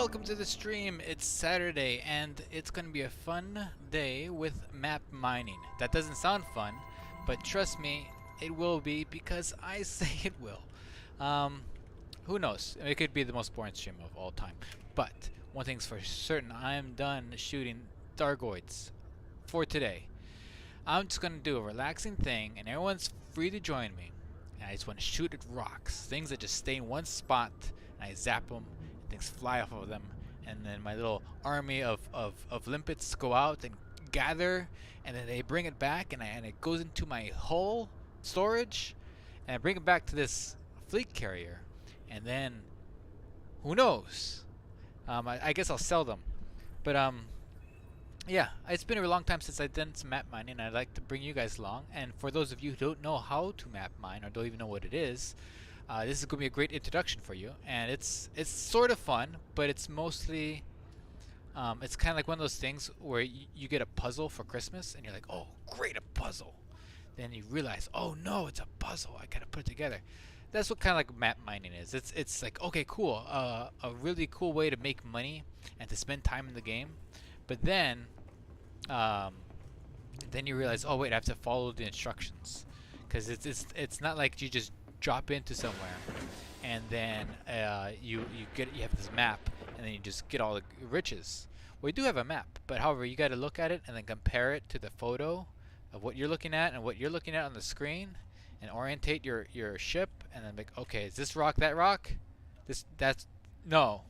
welcome to the stream. It's Saturday and it's going to be a fun day with map mining. That doesn't sound fun, but trust me, it will be because I say it will. Um, who knows? It could be the most boring stream of all time. But one thing's for certain, I am done shooting Dargoids for today. I'm just going to do a relaxing thing and everyone's free to join me. And I just want to shoot at rocks, things that just stay in one spot, and I zap them. Things fly off of them, and then my little army of limpets go out and gather, and then they bring it back, and it goes into my hull storage, and I bring it back to this fleet carrier, and then who knows? I guess I'll sell them, but yeah, it's been a long time since I've done some map mining, and I'd like to bring you guys along. And for those of you who don't know how to map mine or don't even know what it is, this is going to be a great introduction for you, and it's sort of fun, but it's mostly it's kind of like one of those things where you get a puzzle for Christmas and you're like, oh great, a puzzle. Then you realize, oh no, it's a puzzle, I gotta put it together. That's what kind of like map mining is. It's like, okay, cool, a really cool way to make money and to spend time in the game, but then you realize, oh wait, I have to follow the instructions, because it's not like you just drop into somewhere and then you have this map and then you just get all the riches. We do have a map, but however, you got to look at it and then compare it to the photo of what you're looking at and what you're looking at on the screen, and orientate your ship, and then like, okay, is this rock that rock? That's no.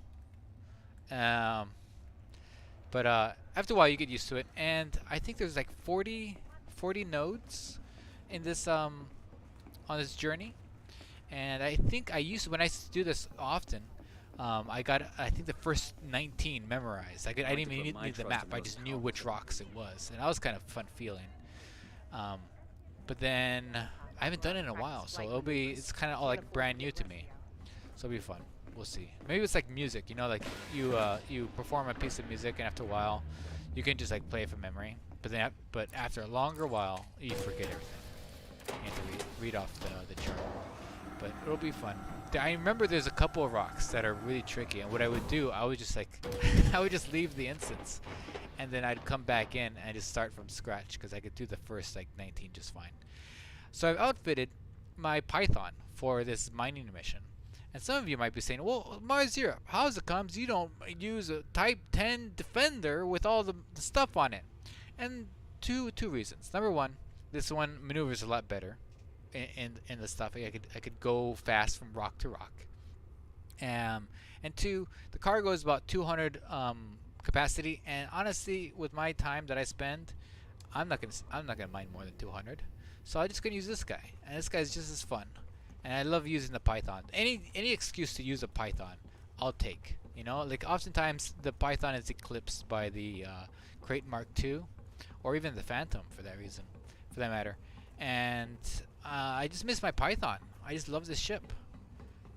But after a while you get used to it, and I think there's like 40 nodes in this on this journey. And I think when I used to do this often, I think the first 19 memorized. I didn't even need the map. I just knew which rocks it was, and that was kind of a fun feeling. But then I haven't done it in a while, so it's kind of all like brand new to me. So it'll be fun. We'll see. Maybe it's like music, you know, like you perform a piece of music, and after a while, you can just like play it from memory. But after a longer while, you forget everything. You have to read off the chart. But it'll be fun. I remember there's a couple of rocks that are really tricky, and what I would do, I would just like I would just leave the instance, and then I'd come back in and just start from scratch, because I could do the first like 19 just fine. So I've outfitted my Python for this mining mission, and some of you might be saying, well, Mars Zero, how's it comes you don't use a Type 10 Defender with all the stuff on it? And two reasons. Number one, this one maneuvers a lot better in the stuff. I could go fast from rock to rock. And two, the cargo is about 200 capacity, and honestly, with my time that I spend, I'm not gonna mine more than 200. So I'm just gonna use this guy, and this guy's just as fun. And I love using the Python. Any excuse to use a Python, I'll take. You know, like oftentimes the Python is eclipsed by the Crate Mark II, or even the Phantom for that matter. And I just miss my Python. I just love this ship,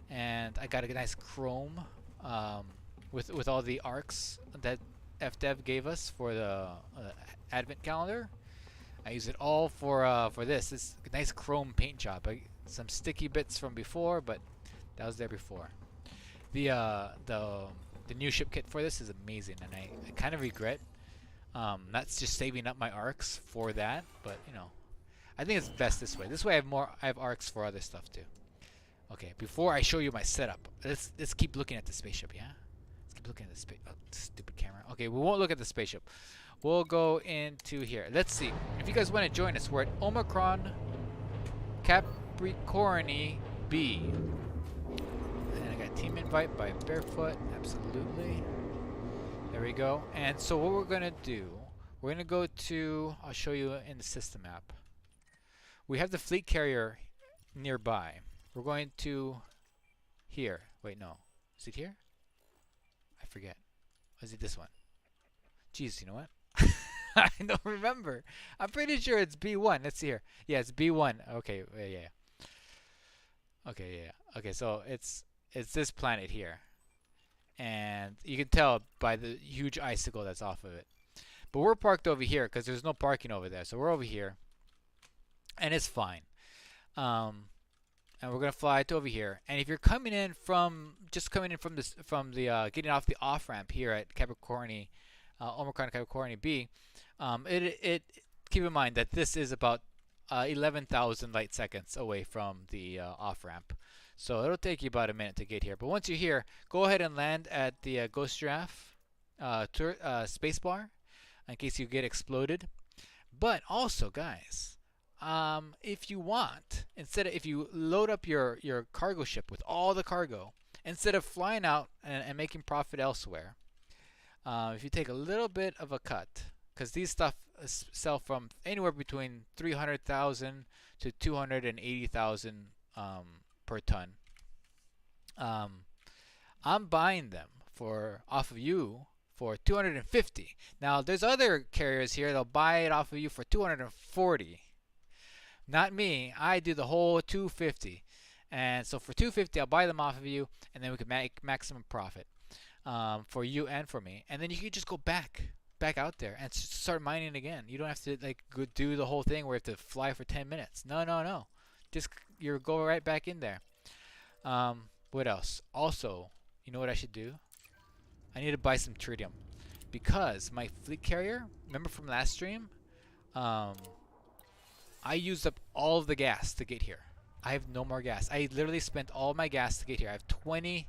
and I got a nice chrome with all the arcs that FDev gave us for the Advent calendar. I use it all for this. This nice chrome paint job. Some sticky bits from before, but that was there before. The new ship kit for this is amazing, and I kind of regret not just saving up my arcs for that, but you know, I think it's best this way. This way I have arcs for other stuff too. Okay, before I show you my setup, let's keep looking at the spaceship, yeah? Let's keep looking at the stupid camera. Okay, we won't look at the spaceship. We'll go into here. Let's see. If you guys want to join us, we're at Omicron Capricorni B. And I got team invite by Barefoot. Absolutely. There we go. And so what we're going to do, we're going to go to, I'll show you in the system app. We have the fleet carrier nearby. We're going to here. Wait, no. Is it here? I forget. Or is it this one? Jeez, you know what? I don't remember. I'm pretty sure it's B1. Let's see here. Yeah, it's B1. Okay, yeah. Okay, yeah. Okay, so it's this planet here. And you can tell by the huge icicle that's off of it. But we're parked over here because there's no parking over there. So we're over here. And it's fine. and we're gonna fly to over here. And if you're coming in from this from the getting off the off ramp here at Capricorni, Omicron Capricorni B, it keep in mind that this is about 11,000 light seconds away from the off ramp. So it'll take you about a minute to get here. But once you're here, go ahead and land at the Ghost Giraffe space bar in case you get exploded. But also, guys, if you want, if you load up your cargo ship with all the cargo, instead of flying out and making profit elsewhere, if you take a little bit of a cut, because these stuff sell from anywhere between 300,000 to 280,000 per ton. I'm buying them off of you for 250. Now there's other carriers here that'll buy it off of you for 240. Not me. I do the whole 250. And so for 250 I'll buy them off of you, and then we can make maximum profit for you and for me. And then you can just go back out there and start mining again. You don't have to like go do the whole thing where you have to fly for 10 minutes. No. Just you go right back in there. What else? Also, you know what I should do? I need to buy some tritium, because my fleet carrier, remember from last stream, I used up all of the gas to get here. I have no more gas. I literally spent all my gas to get here. I have 20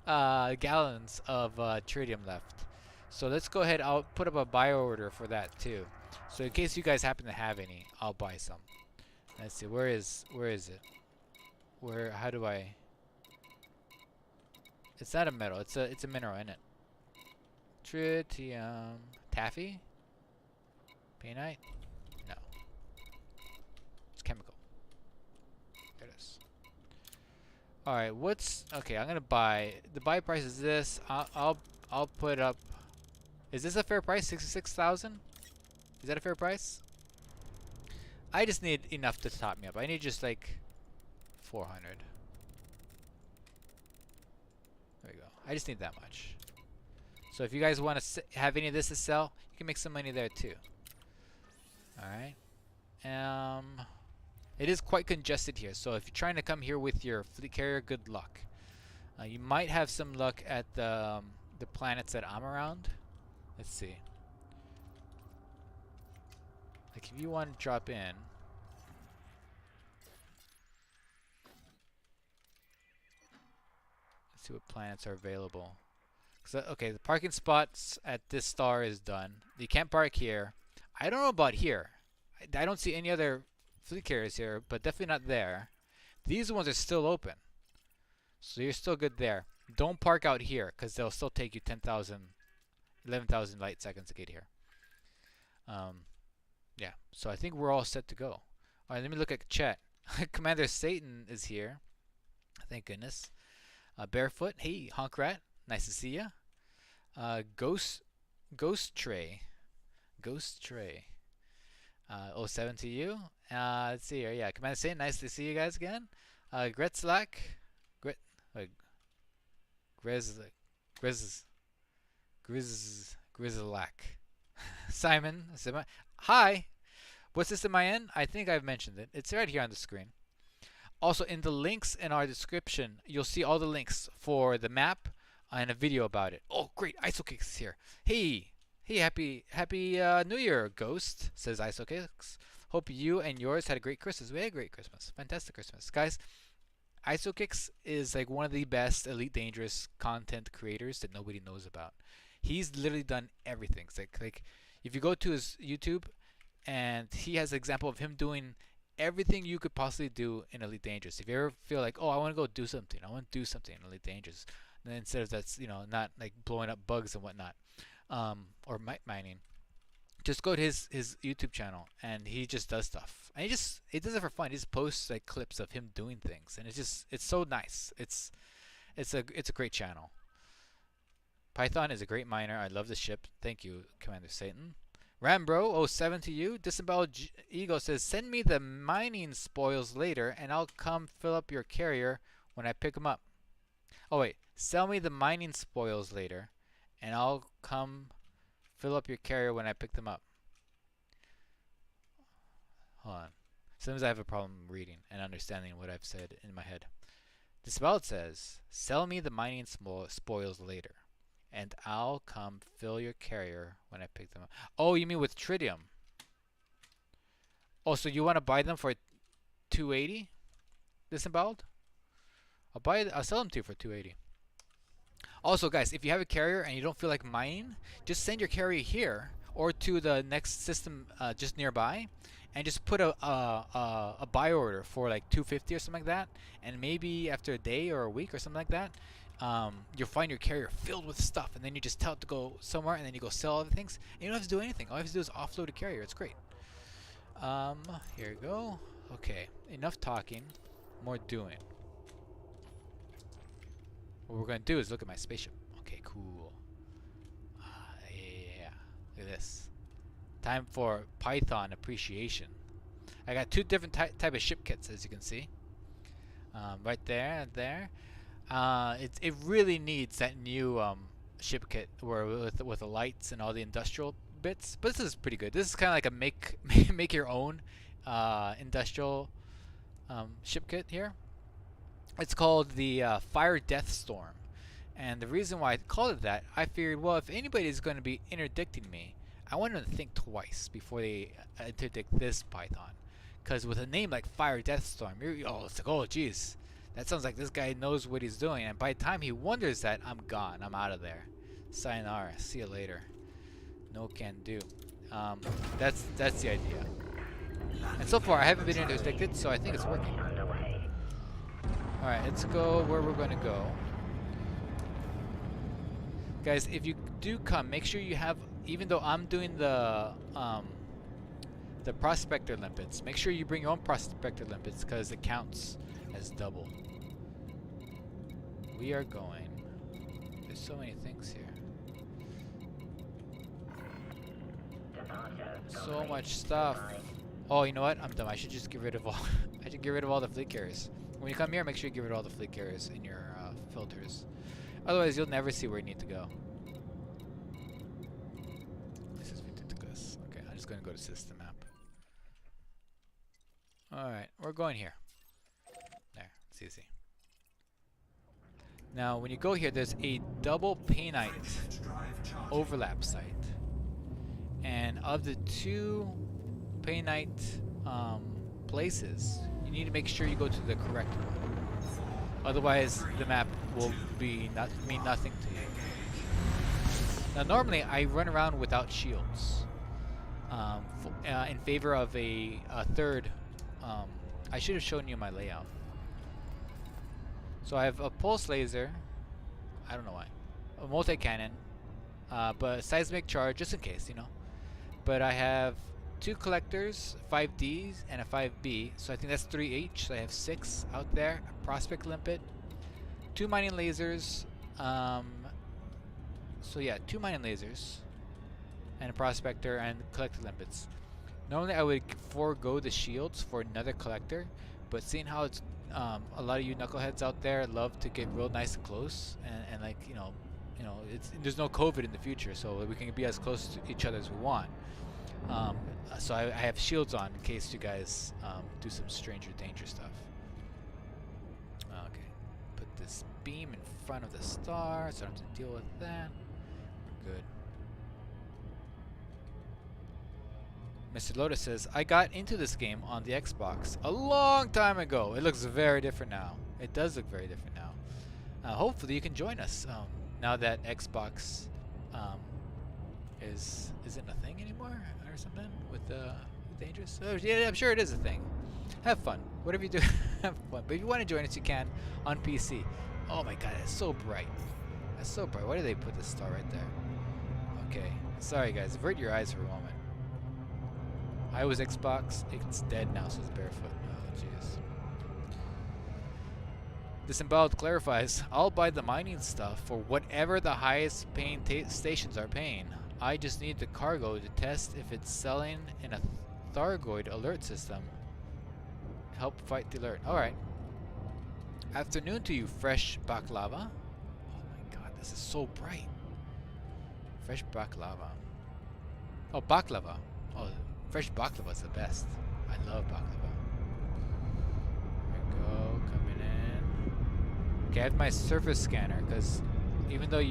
gallons of tritium left. So let's go ahead. I'll put up a buy order for that too. So in case you guys happen to have any, I'll buy some. Let's see. Where is it? How do I? It's not a metal. It's a mineral, isn't it? Tritium. Taffy? Painite? No. It's chemical. There it is. Alright, okay, I'm gonna buy. The buy price is this. I'll put up. Is this a fair price? 66,000? Is that a fair price? I just need enough to top me up. I need just like 400. There we go. I just need that much. So if you guys want to have any of this to sell, you can make some money there too. Alright. It is quite congested here, so if you're trying to come here with your fleet carrier, good luck. You might have some luck at the planets that I'm around. Let's see. Like if you want to drop in. Let's see what planets are available. Okay, the parking spots at this star is done. You can't park here. I don't know about here. I don't see any other fleet carriers here, but definitely not there. These ones are still open, so you're still good there. Don't park out here, because they'll still take you 10,000, 11,000 light seconds to get here. Yeah, so I think we're all set to go. Alright, let me look at chat. Commander Satan is here. Thank goodness. Barefoot, hey, Honk Rat, nice to see ya. Ghost Tray. 07 to you. Let's see here. Yeah, Commander Satan, nice to see you guys again. Gretzlack. Grizzlack. Simon. Hi. What's this in my end? I think I've mentioned it. It's right here on the screen. Also, in the links in our description, you'll see all the links for the map and a video about it. Oh, great. IsoKicks is here. Hey, happy New Year, Ghost, says IsoKicks. Hope you and yours had a great Christmas. We had a great Christmas. Fantastic Christmas. Guys, IsoKicks is like one of the best Elite Dangerous content creators that nobody knows about. He's literally done everything. It's like if you go to his YouTube, and he has an example of him doing everything you could possibly do in Elite Dangerous. If you ever feel like, oh, I want to go do something, I want to do something in Elite Dangerous, and then instead of that's, not like blowing up bugs and whatnot, or mining, just go to his YouTube channel, and he just does stuff. And he does it for fun. He just posts like clips of him doing things, and it's so nice. It's a great channel. Python is a great miner. I love the ship. Thank you, Commander Satan. Rambro 07 to you. Disemboweled Ego says, send me the mining spoils later, and I'll come fill up your carrier when I pick them up. Oh wait, sell me the mining spoils later, and I'll come fill up your carrier when I pick them up. Hold on. Sometimes I have a problem reading and understanding what I've said in my head. This ballad says, "Sell me the mining spoils later, and I'll come fill your carrier when I pick them up." Oh, you mean with tritium? Oh, so you want to buy them for 280? Disemboweled? I'll sell them to you for 280. Also, guys, if you have a carrier and you don't feel like mining, just send your carrier here or to the next system just nearby, and just put a buy order for like 250 or something like that. And maybe after a day or a week or something like that, you'll find your carrier filled with stuff, and then you just tell it to go somewhere, and then you go sell other things. And you don't have to do anything. All you have to do is offload a carrier. It's great. Here we go. Okay, enough talking, more doing. What we're gonna do is look at my spaceship. Okay, cool. Yeah. Look at this. Time for Python appreciation. I got 2 different type of ship kits, as you can see. Right there and there. It really needs that new ship kit where with the lights and all the industrial bits. But this is pretty good. This is kind of like a make your own industrial ship kit here. It's called the Fire Death Storm, and the reason why I called it that, I figured, well, if anybody is going to be interdicting me, I want them to think twice before they interdict this Python, because with a name like Fire Death Storm, it's like, oh geez, that sounds like this guy knows what he's doing, and by the time he wonders that, I'm gone, I'm out of there. Sayonara, see you later. No can do. That's the idea. And so far, I haven't been interdicted, so I think it's working. Alright, let's go where we're going to go. Guys, if you do come, make sure you have, even though I'm doing the prospector limpets, make sure you bring your own prospector limpets because it counts as double. We are going. There's so many things here. So much stuff. Oh, you know what? I'm dumb. I should just get rid of all. I should get rid of all the fleet carriers. When you come here, make sure you get rid of all the fleet carriers in your filters. Otherwise, you'll never see where you need to go. This is ridiculous. Okay, I'm just going to go to system map. Alright, we're going here. There, it's easy. Now, when you go here, there's a double painite overlap site. And of the 2 painite places, you need to make sure you go to the correct one. Otherwise, the map will mean nothing to you. Now, normally, I run around without shields in favor of a third. I should have shown you my layout. So I have a pulse laser. I don't know why. A multi-cannon, but a seismic charge just in case, you know. But I have 2 collectors, 5 Ds, and a 5B. So I think that's 3 each. So I have 6 out there. A prospect limpet, 2 mining lasers. So yeah, 2 mining lasers, and a prospector and collector limpets. Normally I would forego the shields for another collector, but seeing how it's a lot of you knuckleheads out there love to get real nice and close, and like you know, there's no COVID in the future, so we can be as close to each other as we want. So I have shields on in case you guys do some stranger danger stuff. Okay, put this beam in front of the star so I don't have to deal with that. We're good. Mr. Lotus says, I got into this game on the Xbox a long time ago. It looks very different now. It does look very different now. Hopefully you can join us now that Xbox isn't a thing anymore or something with dangerous. Oh, yeah, I'm sure it is a thing. Have fun. Whatever you do, have fun. But if you want to join us, you can on PC. Oh my god, it's so bright. That's so bright. Why did they put this star right there? Okay. Sorry guys, avert your eyes for a moment. I was Xbox. It's dead now, so it's barefoot. Oh, jeez. Disemboweled clarifies, I'll buy the mining stuff for whatever the highest paying stations are paying. I just need the cargo to test if it's selling in a Thargoid alert system. Help fight the alert. Alright. Afternoon to you, fresh baklava. Oh my god, this is so bright. Fresh baklava. Oh, baklava. Oh, fresh baklava is the best. I love baklava. Okay, I have my surface scanner because even though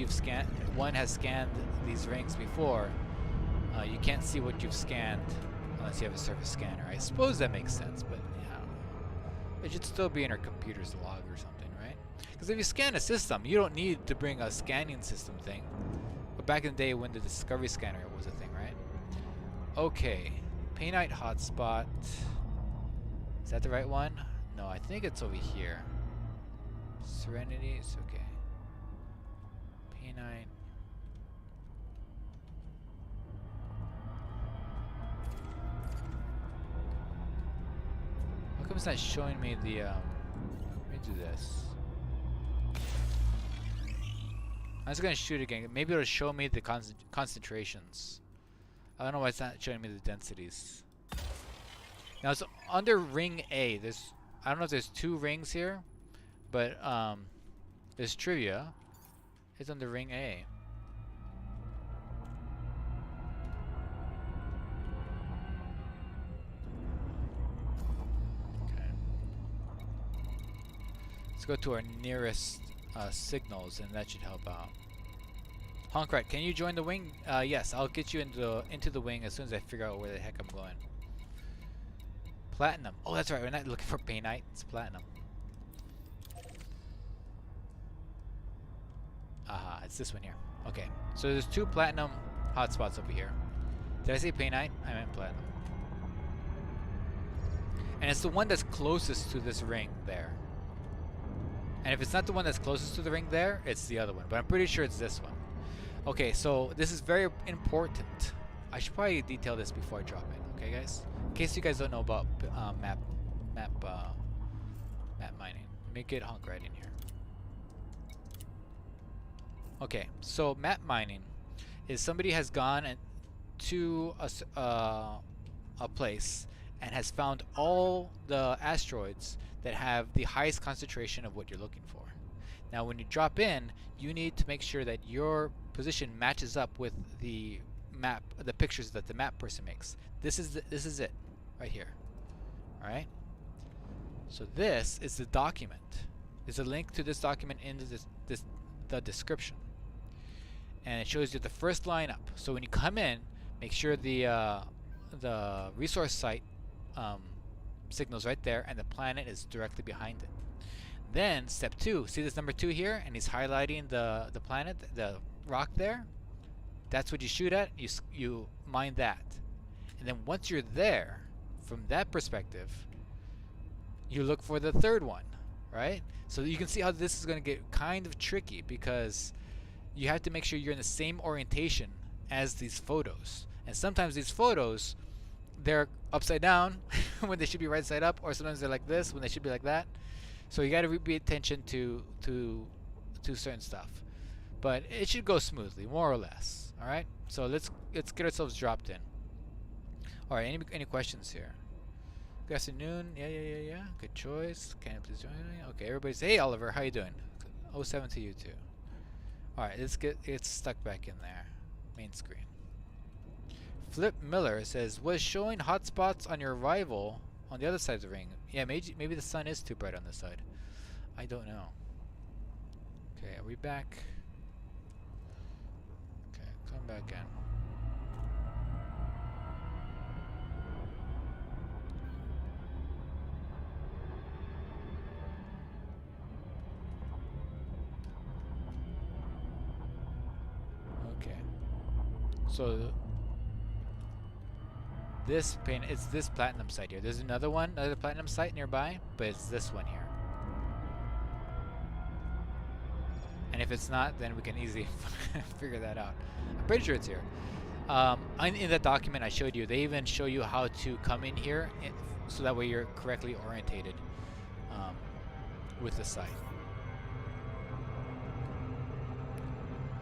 one has scanned these rings before, you can't see what you've scanned unless you have a surface scanner. I suppose that makes sense, but yeah, I don't know. It should still be in our computer's log or something, right? Because if you scan a system, you don't need to bring a scanning system thing. But back in the day when the Discovery Scanner was a thing, right? Okay, Paintite hotspot. Is that the right one? No, I think it's over here. Serenity is okay. Paintite. How come it's not showing me the, let me do this. I'm just gonna shoot again. Maybe it'll show me the concentrations. I don't know why it's not showing me the densities. Now it's under ring A. I don't know if there's 2 rings here, but there's trivia. It's under ring A. Okay. Let's go to our nearest signals, and that should help out. Honkrat, can you join the wing? Yes, I'll get you into the wing as soon as I figure out where the heck I'm going. Platinum. Oh, that's right. We're not looking for Paintite. It's platinum. Aha, it's this one here. Okay, so there's 2 platinum hotspots over here. Did I say Paintite? I meant platinum. And it's the one that's closest to this ring there. And if it's not the one that's closest to the ring there, it's the other one. But I'm pretty sure it's this one. Okay, so this is very important. I should probably detail this before I drop it. Okay, guys? In case you guys don't know about map mining. Let me get Hunk right in here. Okay, so map mining is somebody has gone to a place and has found all the asteroids that have the highest concentration of what you're looking for. Now when you drop in, you need to make sure that your position matches up with the map, the pictures that the map person makes. This is it right here. All right, so this is the document. There's a link to this document in the description, and it shows you the first line up. So when you come in, make sure the resource site signals right there, and the planet is directly behind it. Then step 2, see this number 2 here, and he's highlighting the planet, the rock there. That's what you shoot at. You mine that, and then once you're there, from that perspective, you look for the third one, right? So you can see how this is going to get kind of tricky, because you have to make sure you're in the same orientation as these photos. And sometimes these photos, they're upside down when they should be right side up, or sometimes they're like this when they should be like that. So you got to pay attention to certain stuff. But it should go smoothly, more or less. All right. So let's get ourselves dropped in. All right. Any questions here? Good afternoon. Yeah. Good choice. Can I please join me? Okay. Everybody's, hey Oliver, how you doing? 07 to you too. All right. Let's get stuck back in there. Main screen. Flip Miller says, was showing hotspots on your arrival on the other side of the ring. Yeah, maybe the sun is too bright on this side. I don't know. Okay, are we back? Okay, come back in. Okay. So it's this platinum site here. There's another platinum site nearby, but it's this one here. And if it's not, then we can easily figure that out. I'm pretty sure it's here. In that document I showed you, they even show you how to come in here, so that way you're correctly orientated with the site.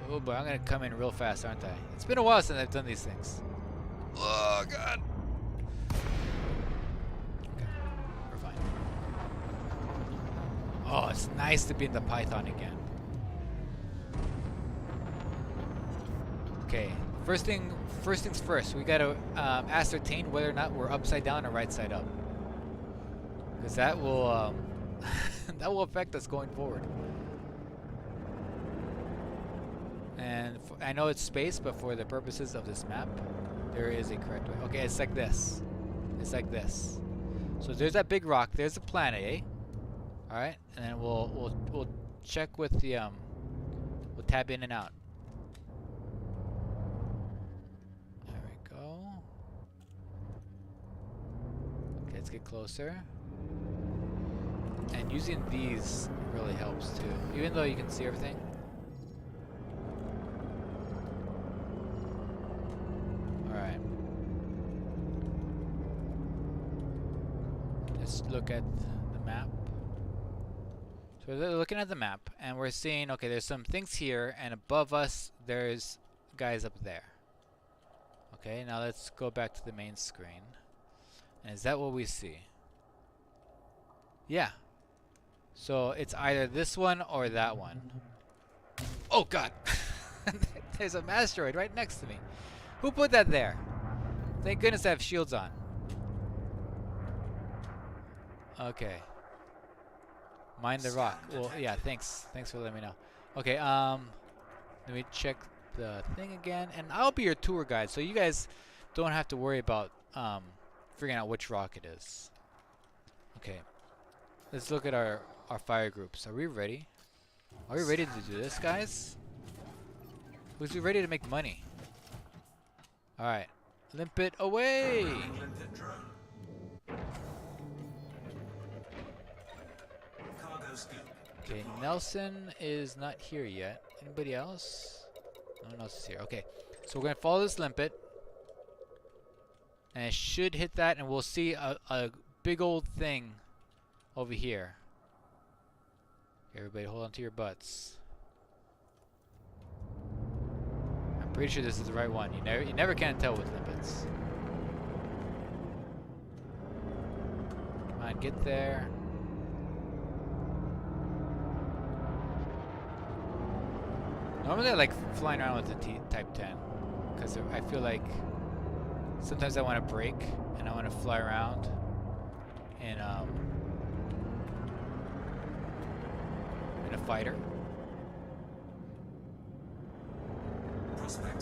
Oh boy, I'm gonna come in real fast, aren't I? It's been a while since I've done these things. Oh god. Okay, we're fine. Oh, it's nice to be in the Python again. Okay, first things first. We gotta ascertain whether or not we're upside down or right side up, because that will that will affect us going forward. And I know it's space, but for the purposes of this map, there is a correct way. Okay, it's like this. It's like this. So there's that big rock. There's the planet, eh? All right, and then we'll check with the we'll tab in and out. There we go. Okay, let's get closer. And using these really helps too, even though you can see everything. Alright. Let's look at the map. So we're looking at the map, and we're seeing, okay, there's some things here, and above us, there's guys up there. Okay, now let's go back to the main screen. And is that what we see? Yeah. So it's either this one or that one. Oh god! There's an asteroid right next to me. Who put that there? Thank goodness I have shields on. Okay. Mind the rock. Well, yeah, thanks. Thanks for letting me know. Okay, let me check the thing again. And I'll be your tour guide, so you guys don't have to worry about figuring out which rock it is. Okay. Let's look at our fire groups. Are we ready? Are we ready to do this, guys? Who's ready to make money? Alright. Limp it away! Okay, Nelson is not here yet. Anybody else? No one else is here. Okay. So we're going to follow this limpet. And it should hit that, and we'll see a big old thing over here. Everybody hold on to your butts. I'm pretty sure this is the right one. You never can tell with limpets. Come on, get there. Normally I like flying around with the Type 10 because I feel like sometimes I want to break and I want to fly around in a fighter.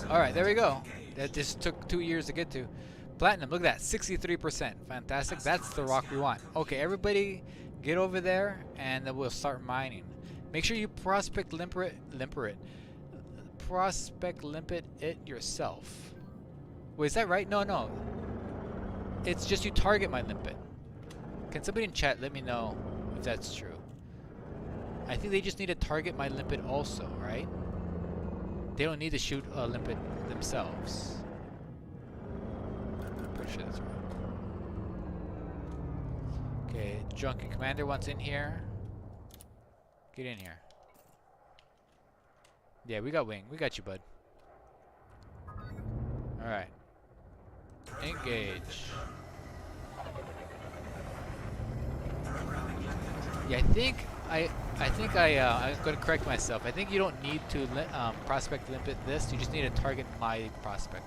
Alright, there we go. That just took 2 years to get to. Platinum, look at that, 63%. Fantastic. That's the rock we want. Okay, everybody get over there and then we'll start mining. Make sure you prospect limpet it yourself. Wait, is that right? No. It's just you target my limpet. Can somebody in chat let me know if that's true? I think they just need to target my limpet also, right? They don't need to shoot a limpet themselves. I'm pretty sure that's right. Okay, Drunken Commander wants in here. Get in here. Yeah, we got wing. We got you, bud. Alright. Engage. Yeah, I'm going to correct myself. I think you don't need to prospect limpet this. You just need to target my prospect.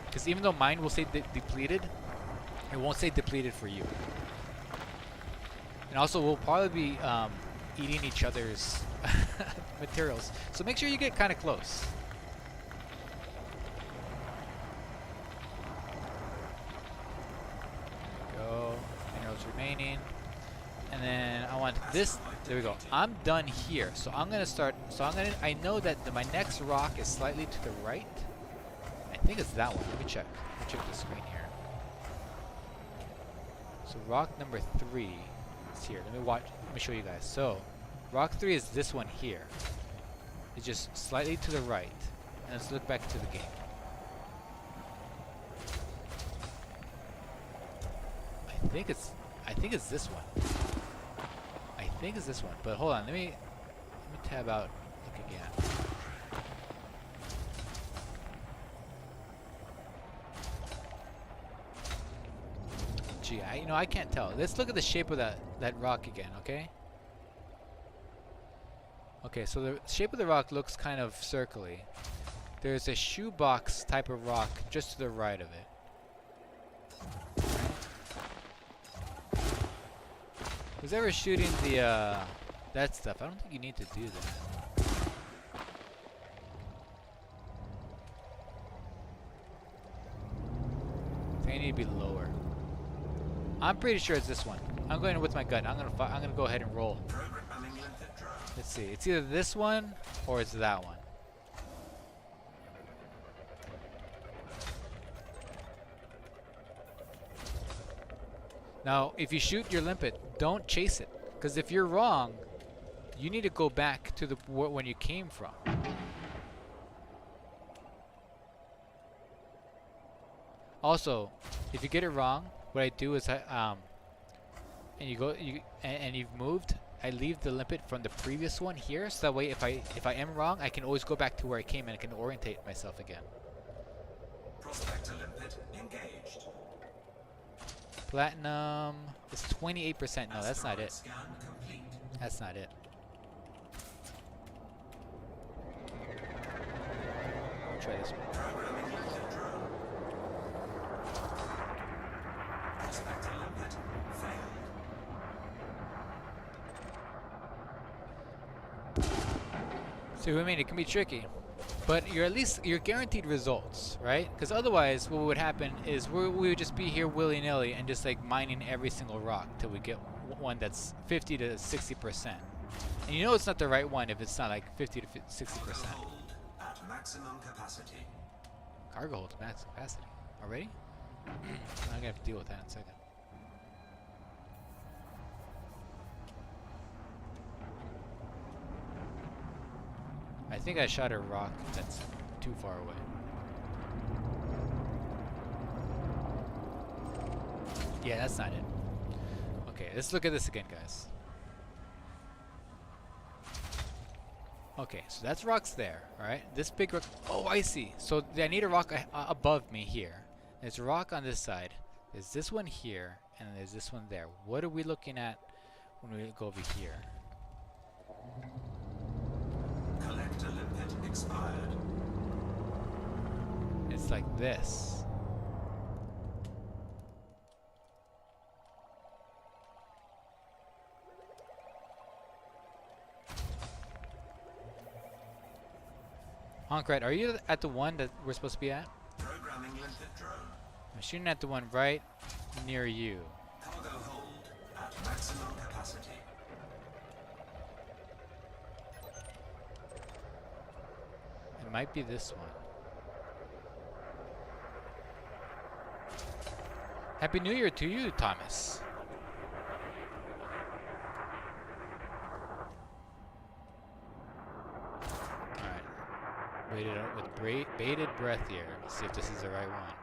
Because even though mine will say depleted, it won't say depleted for you. And also, we'll probably be eating each other's materials. So make sure you get kind of close. There we go. Minerals remaining. And then I want this. There we go. I'm done here. So I'm gonna start. So I know that my next rock is slightly to the right. I think it's that one. Let me check. Let me check the screen here. So rock number 3 is here. Let me show you guys. So rock 3 is this one here. It's just slightly to the right. And let's look back to the game. I think it's this one. I think it's this one. But hold on, let me tab out. Look again. Gee, I can't tell. Let's look at the shape of that rock again, okay? Okay, so the shape of the rock looks kind of circly. There's a shoebox type of rock just to the right of it. Who's ever shooting the that stuff? I don't think you need to do that. maybe lower. I'm pretty sure it's this one. I'm going with my gut. I'm gonna go ahead and roll. Let's see. It's either this one or it's that one. Now, if you shoot your limpet, don't chase it, because if you're wrong, you need to go back to the when you came from. Also, if you get it wrong, what I do is and you've moved, I leave the limpet from the previous one here, so that way if I am wrong, I can always go back to where I came and I can orientate myself again. Prospector limpet engaged. Platinum is 28%. No, that's not it. That's not it. I'll try this one. Programming limpet drone. Prospector limpet failed. See what I mean? It can be tricky. But you're guaranteed results, right? Because otherwise, what would happen is we would just be here willy-nilly and just like mining every single rock till we get one that's 50 to 60%. And you know it's not the right one if it's not like 50 to 60%. Cargo hold at maximum capacity. Cargo hold max capacity already? I'm gonna have to deal with that in a second. I think I shot a rock that's too far away. Yeah, that's not it. Okay, let's look at this again, guys. Okay, so that's rocks there, alright? This big rock. Oh, I see. So I need a rock above me here. There's a rock on this side. There's this one here, and there's this one there. What are we looking at when we go over here? Collector limpet expired. It's like this. Honkrat, are you at the one that we're supposed to be at? Programming limpet drone. I'm shooting at the one right near you. Cargo hold at maximum capacity. It might be this one. Happy New Year to you, Thomas. Alright. Wait it out with bated breath here. See if this is the right one.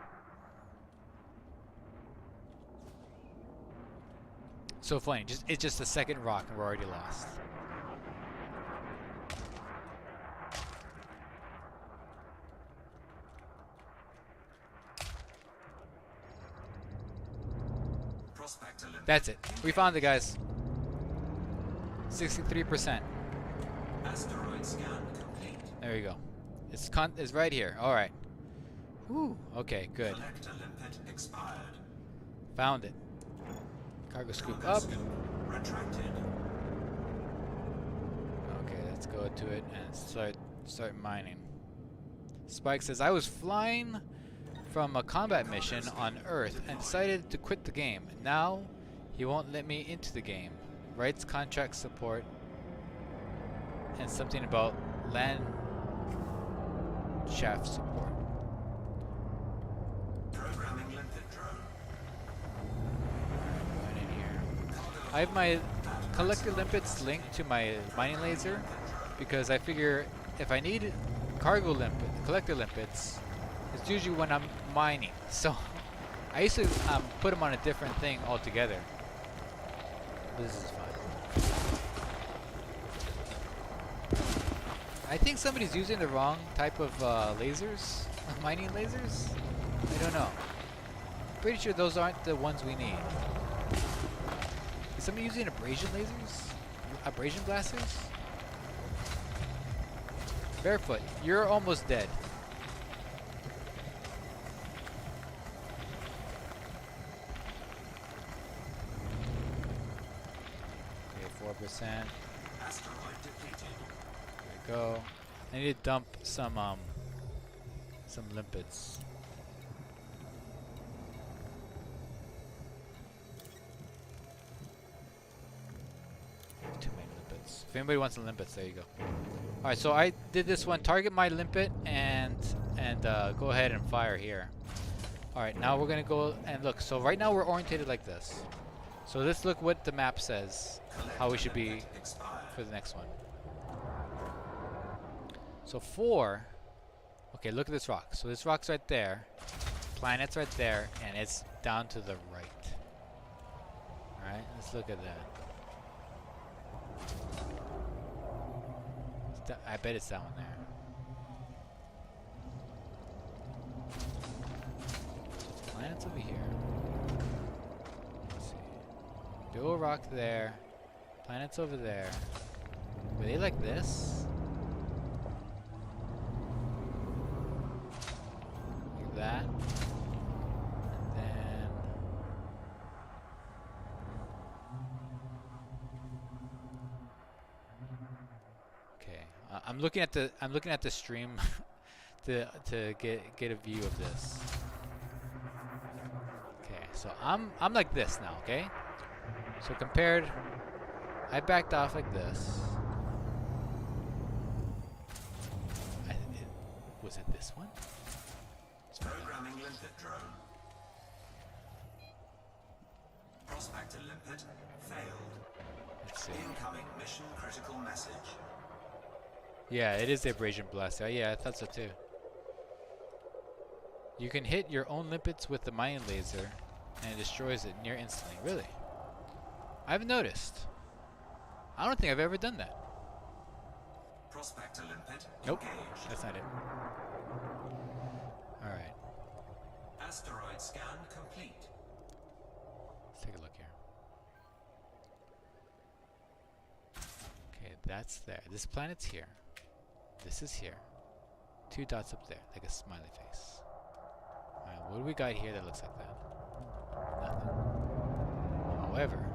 So funny. It's just the second rock and we're already lost. That's it. We found it, guys. 63%. Asteroid scan complete. There you go. It's right here. All right. Whew. Okay, good. Collector limpet expired. Found it. Cargo scoop up. Retracted. Okay, let's go to it and start mining. Spike says, I was flying from a combat mission on Earth and decided to quit the game. Now, he won't let me into the game. Writes contract support and something about land shaft support. Programming limpet drone. Going in here. I have my collector limpets linked to my mining laser because I figure if I need collector limpets, it's usually when I'm mining. So I used to put them on a different thing altogether. This is fun. I think somebody's using the wrong type of lasers, mining lasers. I don't know. Pretty sure those aren't the ones we need. Is somebody using abrasion lasers? Abrasion blasters? Barefoot, you're almost dead. Okay, 4%. Asteroid depleted. There we go. I need to dump some limpets. limpets. If anybody wants the limpets, there you go. All right, so I did this one. Target my limpet and go ahead and fire here. All right, now we're gonna go and look. So right now we're orientated like this. So let's look what the map says. How we should be for the next one. So 4. Okay, look at this rock. So this rock's right there. Planet's right there, and it's down to the right. All right, let's look at that. I bet it's that one there. So the planet's over here. Let's see. Big ol' rock there. Planet's over there. Were they like this? Like that. And then okay. I'm looking at the stream to get a view of this. Okay, so I'm like this now, okay? So compared, I backed off like this. Was it this one? Programming limpet drone. Prospector limpet failed. Let's see. Incoming mission critical message. Yeah, it is the abrasion blaster. Yeah, I thought so too. You can hit your own limpets with the mining laser, and it destroys it near instantly. Really? I haven't noticed. I don't think I've ever done that. Prospector limpet Nope, engaged. that's not it. Alright, Asteroid scan complete. let's take a look here. Okay, that's there. This planet's here. This is here. 2 dots up there, like a smiley face. Alright, what do we got here that looks like that? Nothing. However,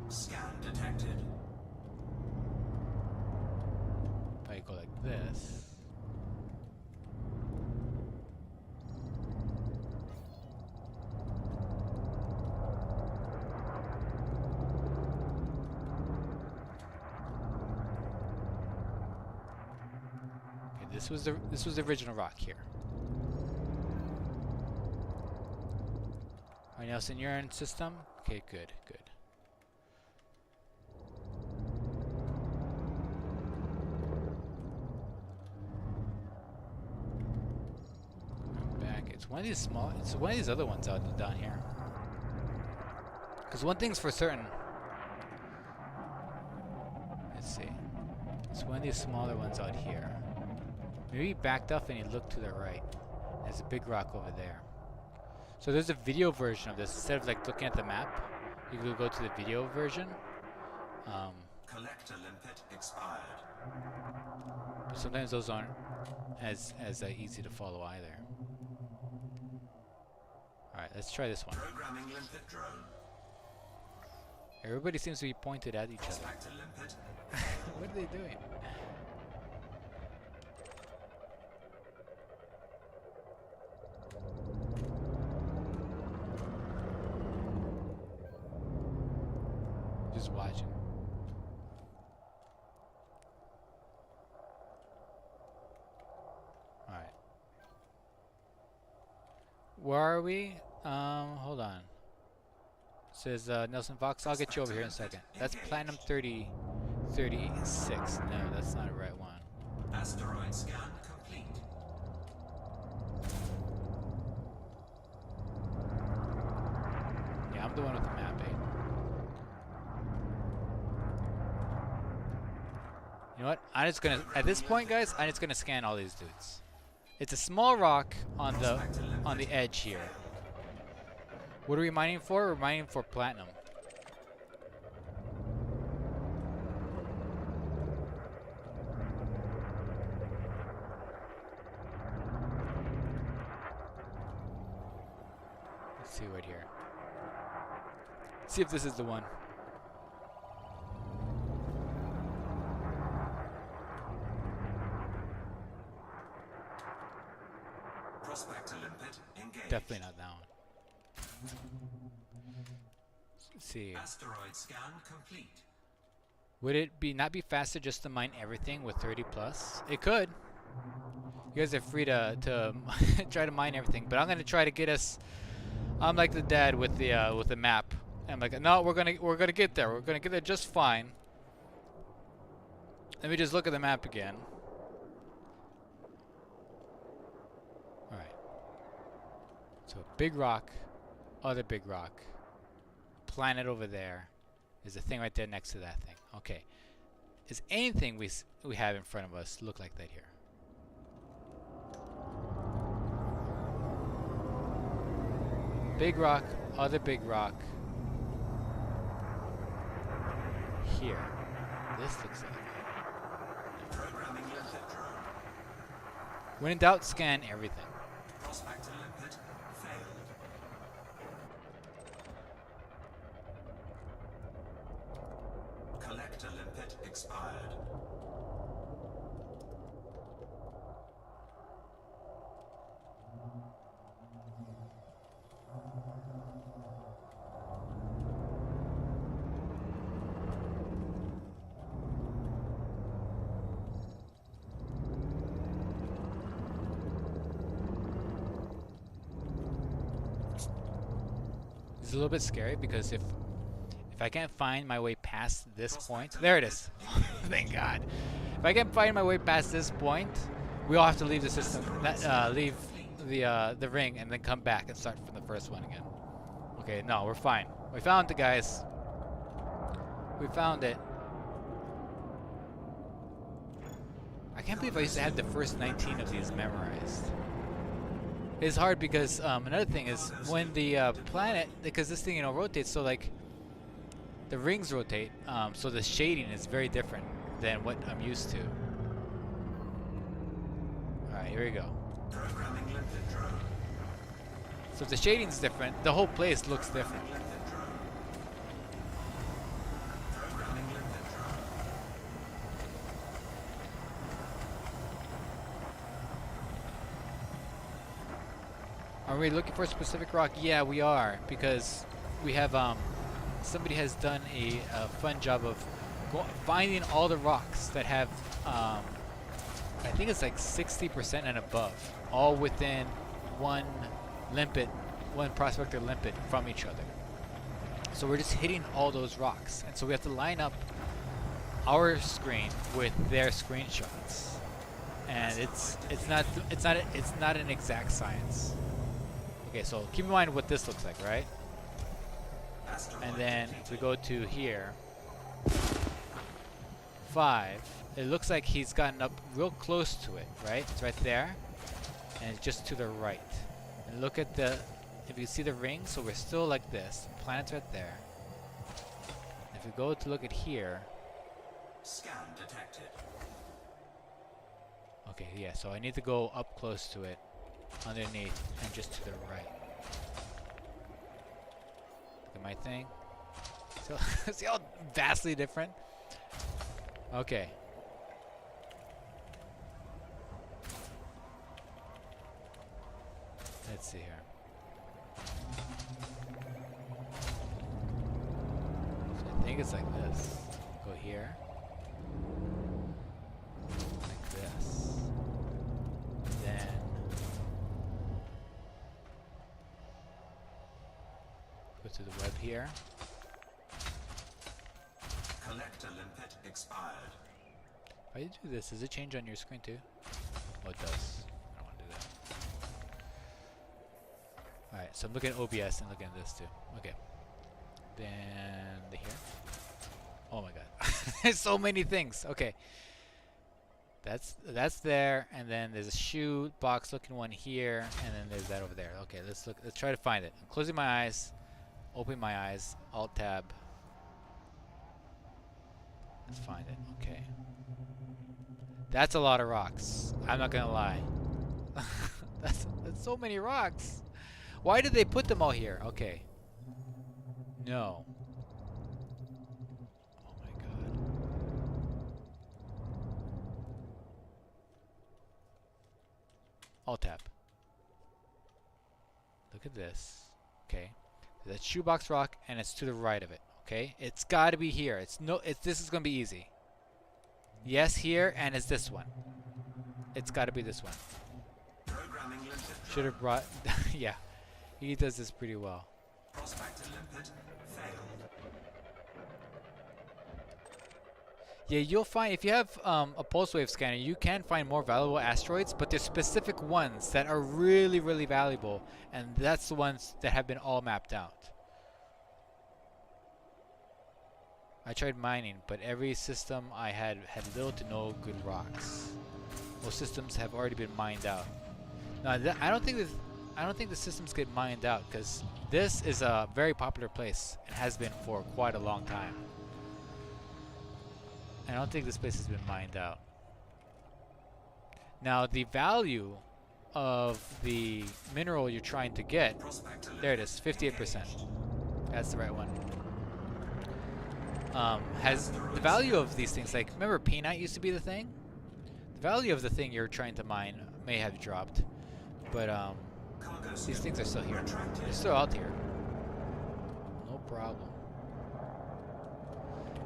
Scan detected. if I go like this, okay, this was the original rock here. Anything else in your own system? Okay, good, good. Back. It's one of these small. It's one of these other ones out down here. Because one thing's for certain. Let's see. It's one of these smaller ones out here. Maybe he backed up and he looked to the right. There's a big rock over there. So there's a video version of this. Instead of like looking at the map, you could go to the video version. Collector limpet expired. But sometimes those aren't as easy to follow either. Alright, let's try this one. Programming limpet drone. Everybody seems to be pointed at each other. Prospector limpet. What are they doing? Just watching. Alright. Where are we? Hold on. Says Nelson Fox, I'll get you over here in a second. That's Platinum 36. No, that's not the right one. Asteroid scan complete. Yeah, I'm the one with the map, eh? You know what? I'm just gonna, at this point, guys, I'm just gonna scan all these dudes. It's a small rock on the edge here. What are we mining for? We're mining for platinum. Let's see right here. See if this is the one. Prospector limpet engaged. Definitely not that one. Let's see. Asteroid scan complete. Would it be not be faster just to mine everything with 30 plus? It could. You guys are free to try to mine everything, but I'm gonna try to get us. I'm like the dad with the map. And I'm like, no, we're gonna get there. We're gonna get there just fine. Let me just look at the map again. All right. So big rock, other big rock, planet over there. There's a thing right there next to that thing. Okay. Is anything we have in front of us look like that here? Big rock, other big rock. Here. This looks like it. Programming limpet drone. When in doubt, scan everything. Prospector limpet failed. Collector limpet expired. It's a little bit scary because if I can't find my way past this point, there it is. Thank God. If I can't find my way past this point, we all have to leave the system, leave the ring, and then come back and start from the first one again. Okay, no, we're fine. We found it, guys. We found it. I can't believe I used to have the first 19 of these memorized. It's hard because another thing is when the planet, because this thing rotates, so like the rings rotate, so the shading is very different than what I'm used to. All right, here we go. Programming limpet drone. So if the shading's different, the whole place looks different. Limpet drone. Programming limpet drone. Are we looking for a specific rock? Yeah, we are, because we have somebody has done a fun job of finding all the rocks that have I think it's like 60% and above, all within one prospector limpet from each other. So we're just hitting all those rocks, and so we have to line up our screen with their screenshots, and it's not an exact science. Okay, so keep in mind what this looks like, right? And then we go to here, 5. It looks like he's gotten up real close to it, right? It's right there, and it's just to the right. And look at if you see the ring, so we're still like this. The planet's right there. If we go to look at here, Scan detected. okay, yeah, so I need to go up close to it, underneath, and just to the right. Look at my thing. So, see how vastly different? Okay. Let's see here. So I think it's like this. Go here. Like this. Then go to the web here. Collector limpet expired. If I do this, does it change on your screen too? Oh, it does. I don't want to do that. Alright, so I'm looking at OBS and looking at this too. Okay. Then here. Oh my god. There's so many things. Okay. That's there, and then there's a shoe box looking one here, and then there's that over there. Okay, let's try to find it. I'm closing my eyes, opening my eyes, Alt tab. Let's find it. Okay. That's a lot of rocks. I'm not gonna lie. that's so many rocks. Why did they put them all here? Okay. No. Oh my god. Alt tab. Look at this. Okay. That's shoebox rock, and it's to the right of it. Okay, it's got to be here. This is gonna be easy. Yes, here, and it's this one. It's got to be this one. Programming limpet Should have brought. Yeah, he does this pretty well. prospector limpet failed. Yeah, you'll find if you have a pulse wave scanner, you can find more valuable asteroids, but there's specific ones that are really, really valuable, and that's the ones that have been all mapped out. I tried mining, but every system I had little to no good rocks. Most systems have already been mined out. Now, I don't think the systems get mined out because this is a very popular place and has been for quite a long time. I don't think this place has been mined out. Now, the value of the mineral you're trying to get, there it is, 58%. That's the right one. Has the value of these things, like, remember peanut used to be the thing? The value of the thing you're trying to mine may have dropped, but these things are still here. They're still out here. No problem.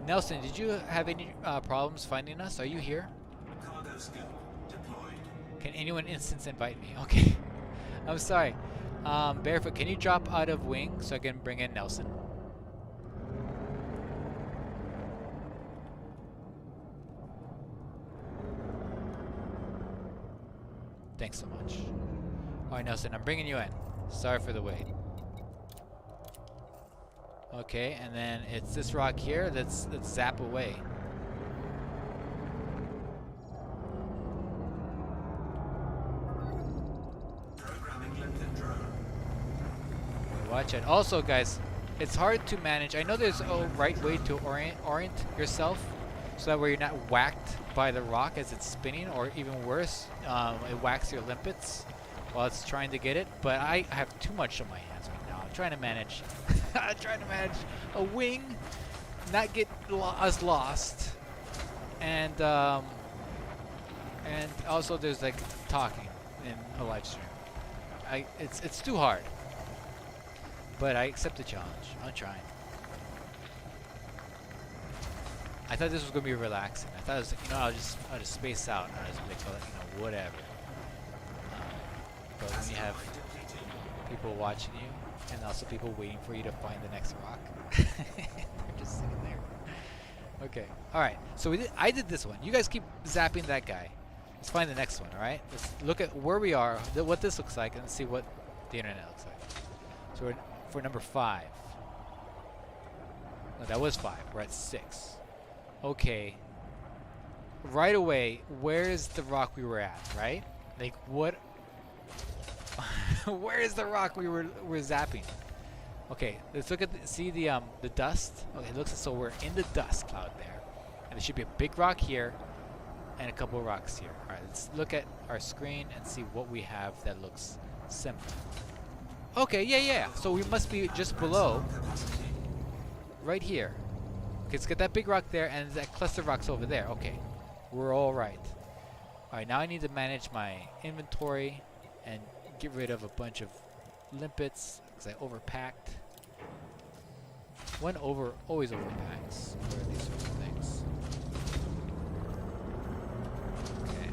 Nelson, did you have any problems finding us? Are you here? Cargo scoop deployed. Can anyone instance invite me? Okay. I'm sorry. Barefoot, can you drop out of wing so I can bring in Nelson? Thanks so much. Alright, Nelson, I'm bringing you in. Sorry for the wait. Okay, and then it's this rock here. Let's zap away. Programming limpet drone. Watch it. Also, guys, it's hard to manage. I know there's a right way to orient yourself, so that way you're not whacked by the rock as it's spinning, or even worse, it whacks your limpets while it's trying to get it. But I have too much on my hands right now. I'm trying to manage. I'm trying to manage a wing, not get us lost, and also there's like talking in a live stream. It's too hard, but I accept the challenge. I'm trying. I thought this was gonna be relaxing. I thought it was, I'll just space out and I'll just make whatever. But when you have people watching you and also people waiting for you to find the next rock, they're just sitting there. Okay. All right. So I did this one. You guys keep zapping that guy. Let's find the next one. All right. Let's look at where we are, what this looks like, and see what the internet looks like. So we're for number 5. No, that was 5. We're at 6. Okay. Right away, where's the rock we were at, right? Like, what? Where is the rock we were zapping? Okay, let's look at see the dust. Okay, it looks so we're in the dust cloud there, and there should be a big rock here, and a couple of rocks here. All right, let's look at our screen and see what we have that looks simple. Okay, yeah. So we must be just below, right here. Okay, let's get that big rock there, and that cluster of rocks over there. Okay, we're all right. All right, now I need to manage my inventory and get rid of a bunch of limpets because I overpacked. One always overpacks for these sorts of things. Okay.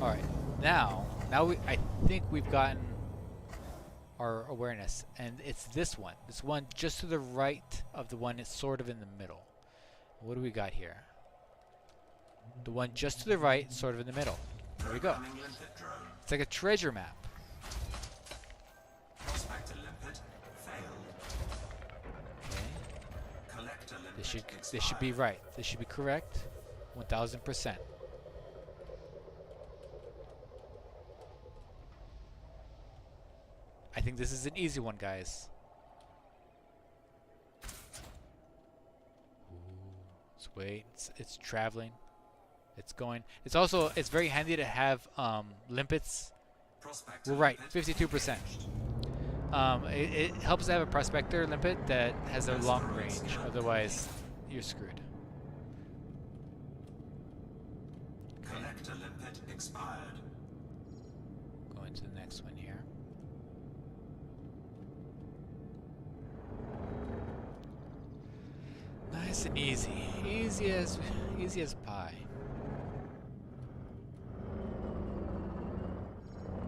All right. Now I think we've gotten our awareness, and it's this one. This one just to the right of the one that's sort of in the middle. What do we got here? The one just to the right, sort of in the middle. There we go. It's like a treasure map. Prospector limpet failed. Okay. Collector limpet This should be right. This should be correct. 1000%. I think this is an easy one, guys. Let's wait. It's traveling. It's going. It's very handy to have limpets. We're right, 52%. It helps to have a prospector limpet that has a long range. Otherwise, you're screwed. Collector limpet expired. Going to the next one here. Nice and easy. Easy as pie.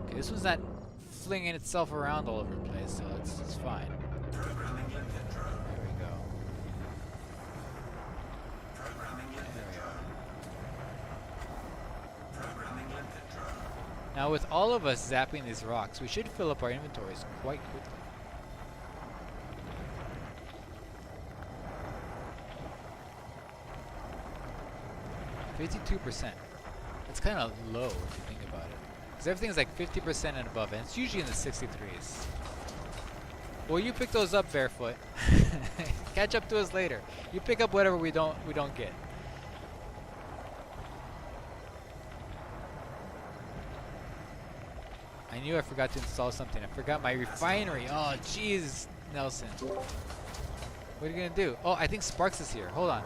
Okay, this one's not flinging itself around all over the place, so it's fine. Programming limpet drone. There we go. Programming limpet drone. Programming limpet drone. Now with all of us zapping these rocks, we should fill up our inventories quite quickly. %. It's kind of low if you think about it. Because everything's like 50% and above, and it's usually in the 63s. Well, you pick those up, Barefoot. Catch up to us later. You pick up whatever we don't get. I knew I forgot to install something. I forgot my refinery. Oh, jeez, Nelson. What are you gonna do? Oh, I think Sparks is here. Hold on.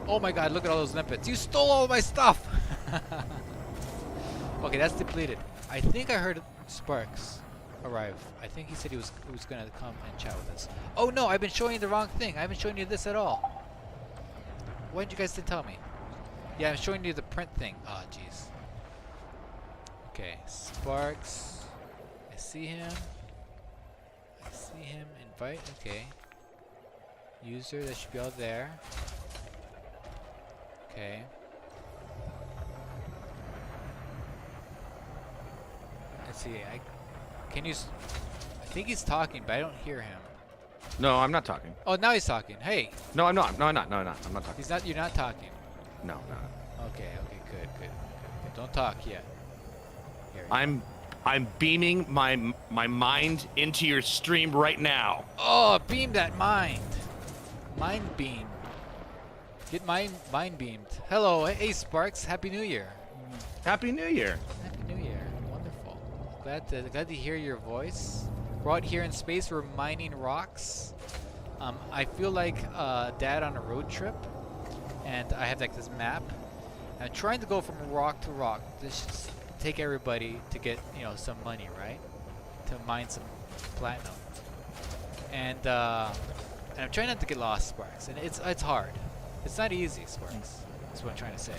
Oh my God! Look at all those limpets. You stole all my stuff. Okay, that's depleted. I think I heard Sparks arrive. I think he said he was gonna come and chat with us. Oh no! I've been showing you the wrong thing. I haven't shown you this at all. Why didn't you guys tell me? Yeah, I'm showing you the print thing. Oh, jeez. Okay, Sparks. I see him. Invite. Okay. User. That should be all there. Okay. Let's see. Can you? I think he's talking, but I don't hear him. No, I'm not talking. Oh, now he's talking. Hey. No, I'm not. No, I'm not. No, I'm not. I'm not talking. He's not. You're not talking. No, no. Okay. Good. Don't talk yet. Here. I'm beaming my mind into your stream right now. Oh, beam that mind. Mind beam. Get mind beamed. Hello, hey Sparks. Happy New Year. Happy New Year. Happy New Year. Wonderful. Glad to hear your voice. We're out here in space. We're mining rocks. I feel like Dad on a road trip, and I have like this map. I'm trying to go from rock to rock. This should take everybody to get some money, right? To mine some platinum. And I'm trying not to get lost, Sparks. And it's hard. It's not easy, Sparks. That's what I'm trying to say.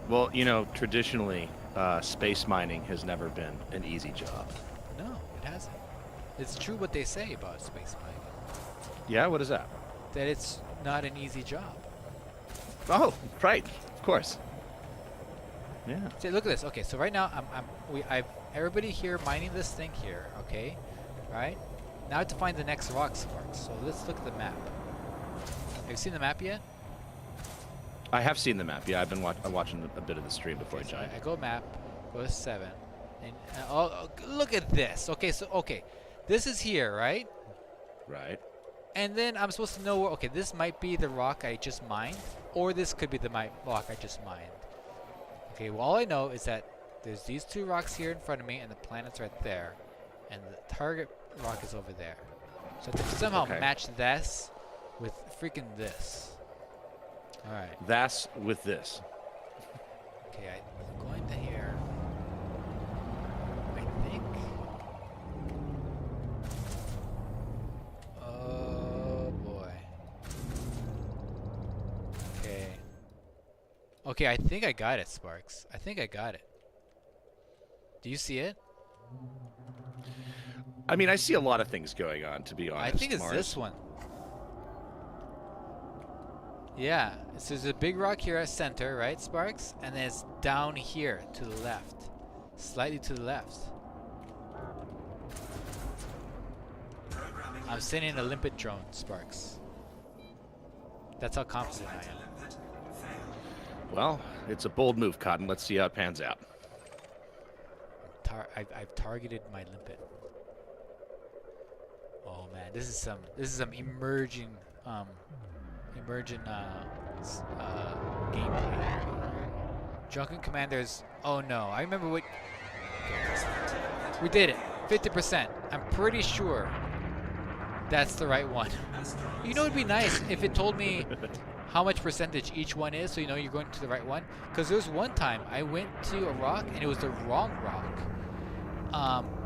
Well, traditionally, space mining has never been an easy job. No, it hasn't. It's true what they say about space mining. Yeah, what is that? That it's not an easy job. Oh, right. Of course. Yeah. See, look at this. Okay, so right now I've everybody here mining this thing here. Okay, right? Now I have to find the next rock, Sparks. So let's look at the map. Have you seen the map yet? I have seen the map. Yeah, I've been watching a bit of the stream before I So joined. I go map, go to 7, and oh, look at this. Okay, this is here, right? Right. And then I'm supposed to know where. Okay, this might be the rock I just mined, or this could be the rock I just mined. Okay, well all I know is that there's these two rocks here in front of me, and the planet's right there, and the target rock is over there. So I have to somehow match this with freaking this. All right. That's with this. Okay, I'm going to here. I think. Oh boy. Okay. Okay, I think I got it, Sparks. I think I got it. Do you see it? I mean, I see a lot of things going on, to be honest. I think it's Mars. this one. Yeah, so there's a big rock here at center, right, Sparks? And then it's down here to the left. Slightly to the left. I'm sending a limpet drone, Sparks. That's how confident I am. Well, it's a bold move, Cotton. Let's see how it pans out. I've targeted my limpet. Oh man, this is some emerging gameplay. Drunken Commanders. Oh no, I remember what. Okay. We did it. 50%. I'm pretty sure that's the right one. You know, it'd be nice if it told me how much percentage each one is, so you know you're going to the right one. Because there was one time I went to a rock and it was the wrong rock,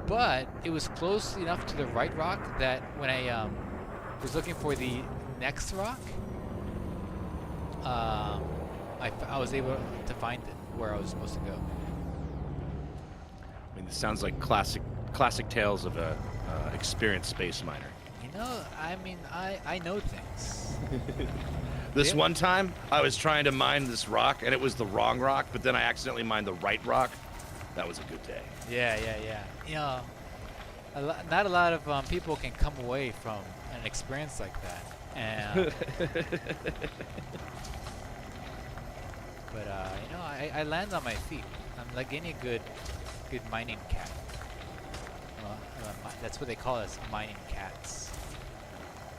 but it was close enough to the right rock that when I was looking for the next rock, I was able to find it where I was supposed to go. I mean, this sounds like classic tales of a experienced space miner. You know, I mean, I know things. This Yeah. one time, I was trying to mine this rock, and it was the wrong rock, but then I accidentally mined the right rock. That was a good day. Yeah. You know, not a lot of people can come away from an experience like that. And, but you know, I land on my feet. I'm like any good mining cat. That's what they call us, mining cats.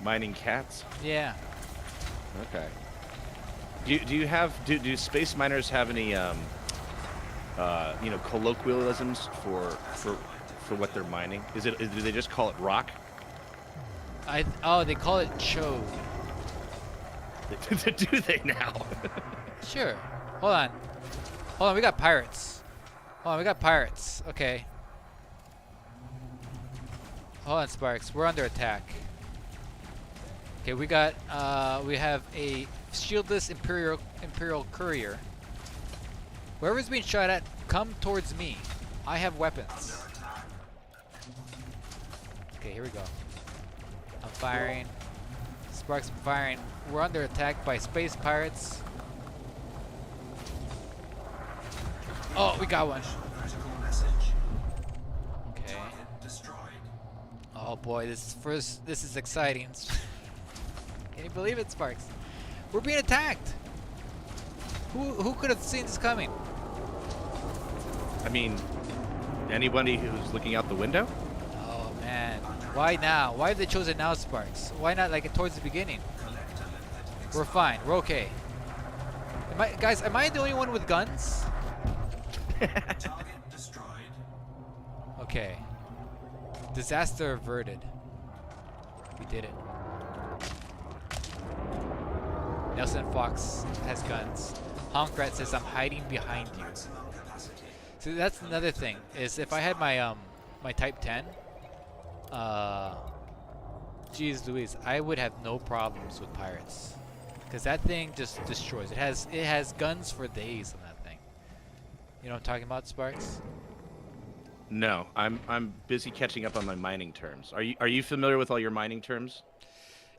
Mining cats? Yeah. Okay. Do space miners have any colloquialisms for what they're mining? Do they just call it rock? They call it chode. Do they now? Sure. Hold on, we got pirates. Okay. Hold on, Sparks. We're under attack. Okay, we have a shieldless Imperial courier. Whoever's being shot at, come towards me. I have weapons. Okay, here we go. I'm firing. Sparks firing. We're under attack by space pirates. Oh, we got one. Critical message. Okay. Target destroyed. Oh boy, this is exciting. Can you believe it, Sparks? We're being attacked. Who could have seen this coming? I mean, anybody who's looking out the window? Oh man, why now? Why have they chosen now, Sparks? Why not like towards the beginning? Collect a lymphatic We're fine. We're okay. Am I the only one with guns? target destroyed. Okay. Disaster averted. We did it. Nelson Fox has guns. Honkrat says I'm hiding behind you. Maximum capacity. So that's another thing, is if I had my my Type 10, geez Louise, I would have no problems with pirates. Because that thing just destroys. It has guns for days on that thing. You know what I'm talking about, Sparks? No, I'm busy catching up on my mining terms. Are you familiar with all your mining terms?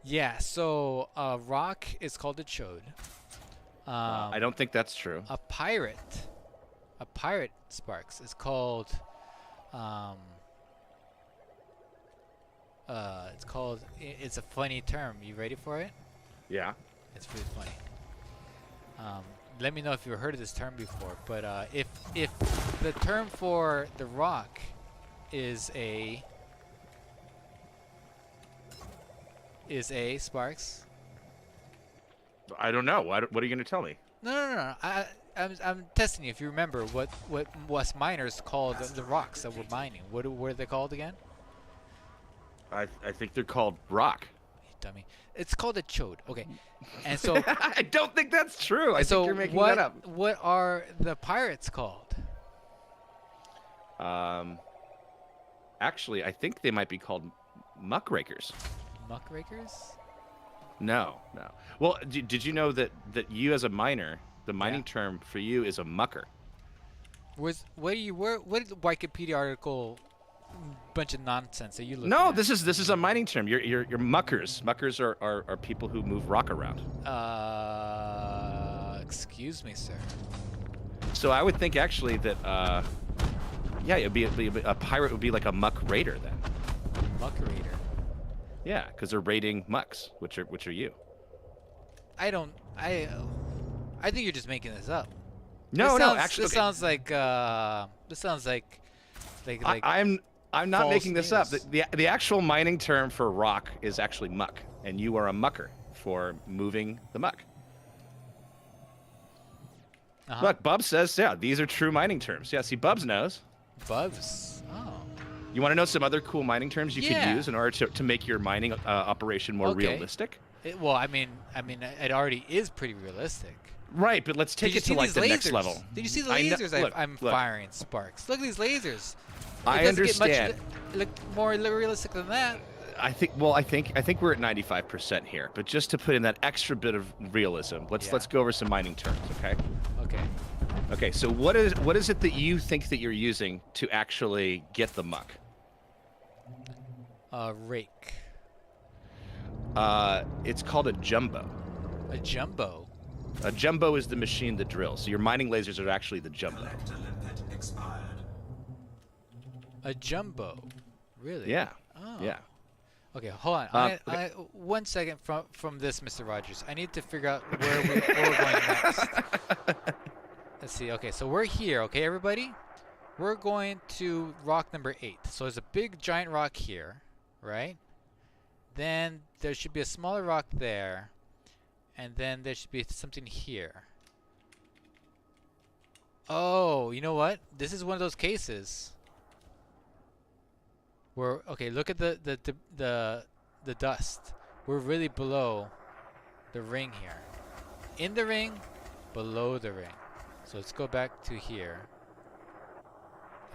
Yeah, so rock is called a chode. I don't think that's true. A pirate, Sparks, is called it's a funny term. You ready for it? Yeah. It's really funny. Let me know if you've heard of this term before. But if the term for the rock is a Sparks. I don't know. What are you going to tell me? No. I'm testing you if you remember what us miners called the rocks that we're mining. What are they called again? I think they're called rock. You dummy. It's called a chode. Okay. And so I don't think that's true. I so think you're making what, that up. What are the pirates called? Actually, I think they might be called muckrakers. Muckrakers? No. Well, did you know that you as a miner, the mining Yeah. term for you is a mucker? What Wikipedia article bunch of nonsense are you looking No, at? this is a mining term. You're muckers. Muckers are people who move rock around. Excuse me, sir. So I would think actually that it'd be a pirate would be like a muck raider then. Muck raider. Yeah, because they're raiding mucks, which are you. I think you're just making this up. No, actually, This sounds like I'm not false making this up. news. The actual mining term for rock is actually muck, and you are a mucker for moving the muck. Look, Bubs says, yeah, these are true mining terms. Yeah, see, Bubs knows. Bubs. Oh. You want to know some other cool mining terms you Yeah. could use in order to make your mining operation more Okay. realistic? Well, I mean, it already is pretty realistic. Right, but let's take Did you it see to like these the lasers? next level. Did you see the I know- lasers look, I'm look. firing, Sparks? Look at these lasers. I It doesn't get understand. much more realistic than that. I think we're at 95% here, but just to put in that extra bit of realism, let's go over some mining terms, okay? Okay. Okay, so what is it that you think that you're using to actually get the muck? Rake. It's called a jumbo. A jumbo. A jumbo is the machine that drills. So your mining lasers are actually the jumbo. Collector limpet expired. A jumbo. Really? Yeah. Oh. Yeah. Okay, hold on. Okay. 1 second from this, Mr. Rogers. I need to figure out where we're going next. Let's see. Okay, so we're here. Okay, everybody. We're going to rock number 8. So there's a big giant rock here, right? Then there should be a smaller rock there, and then there should be something here. Oh, you know what? This is one of those cases where, okay, look at the dust. We're really below the ring here. In the ring, below the ring. So let's go back to here.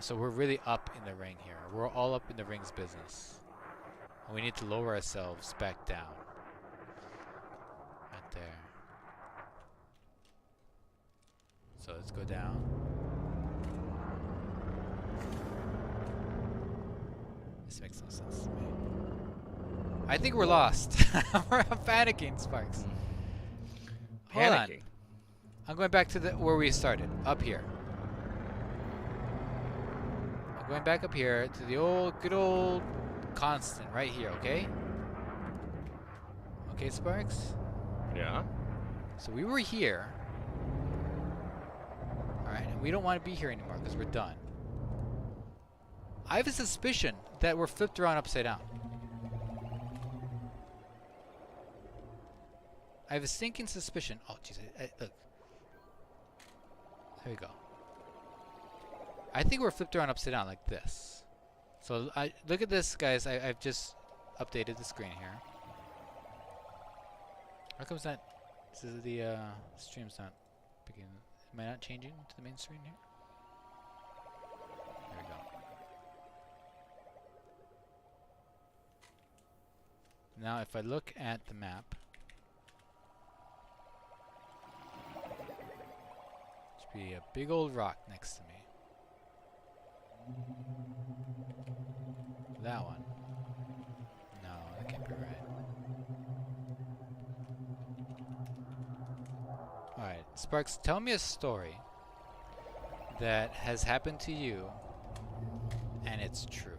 So we're really up in the ring here. We're all up in the ring's business. And we need to lower ourselves back down. Right there. So let's go down. This makes no sense to me. I think we're lost. We're panicking, Sparks. Hold on. Panicking. I'm going back to where we started. Up here. I'm going back up here to the good old constant right here, okay? Okay, Sparks? Yeah. So we were here. Alright, and we don't want to be here anymore because we're done. I have a suspicion that we're flipped around upside down. I have a stinking suspicion. Oh, jeez. Look. There we go. I think we're flipped around upside down like this. So look at this, guys. I've just updated the screen here. How comes that? This is the stream's not picking. Am I not changing to the main screen here? There we go. Now, if I look at the map, should be a big old rock next to me. That one. No, that can't be right. Alright, Sparks, tell me a story that has happened to you and it's true.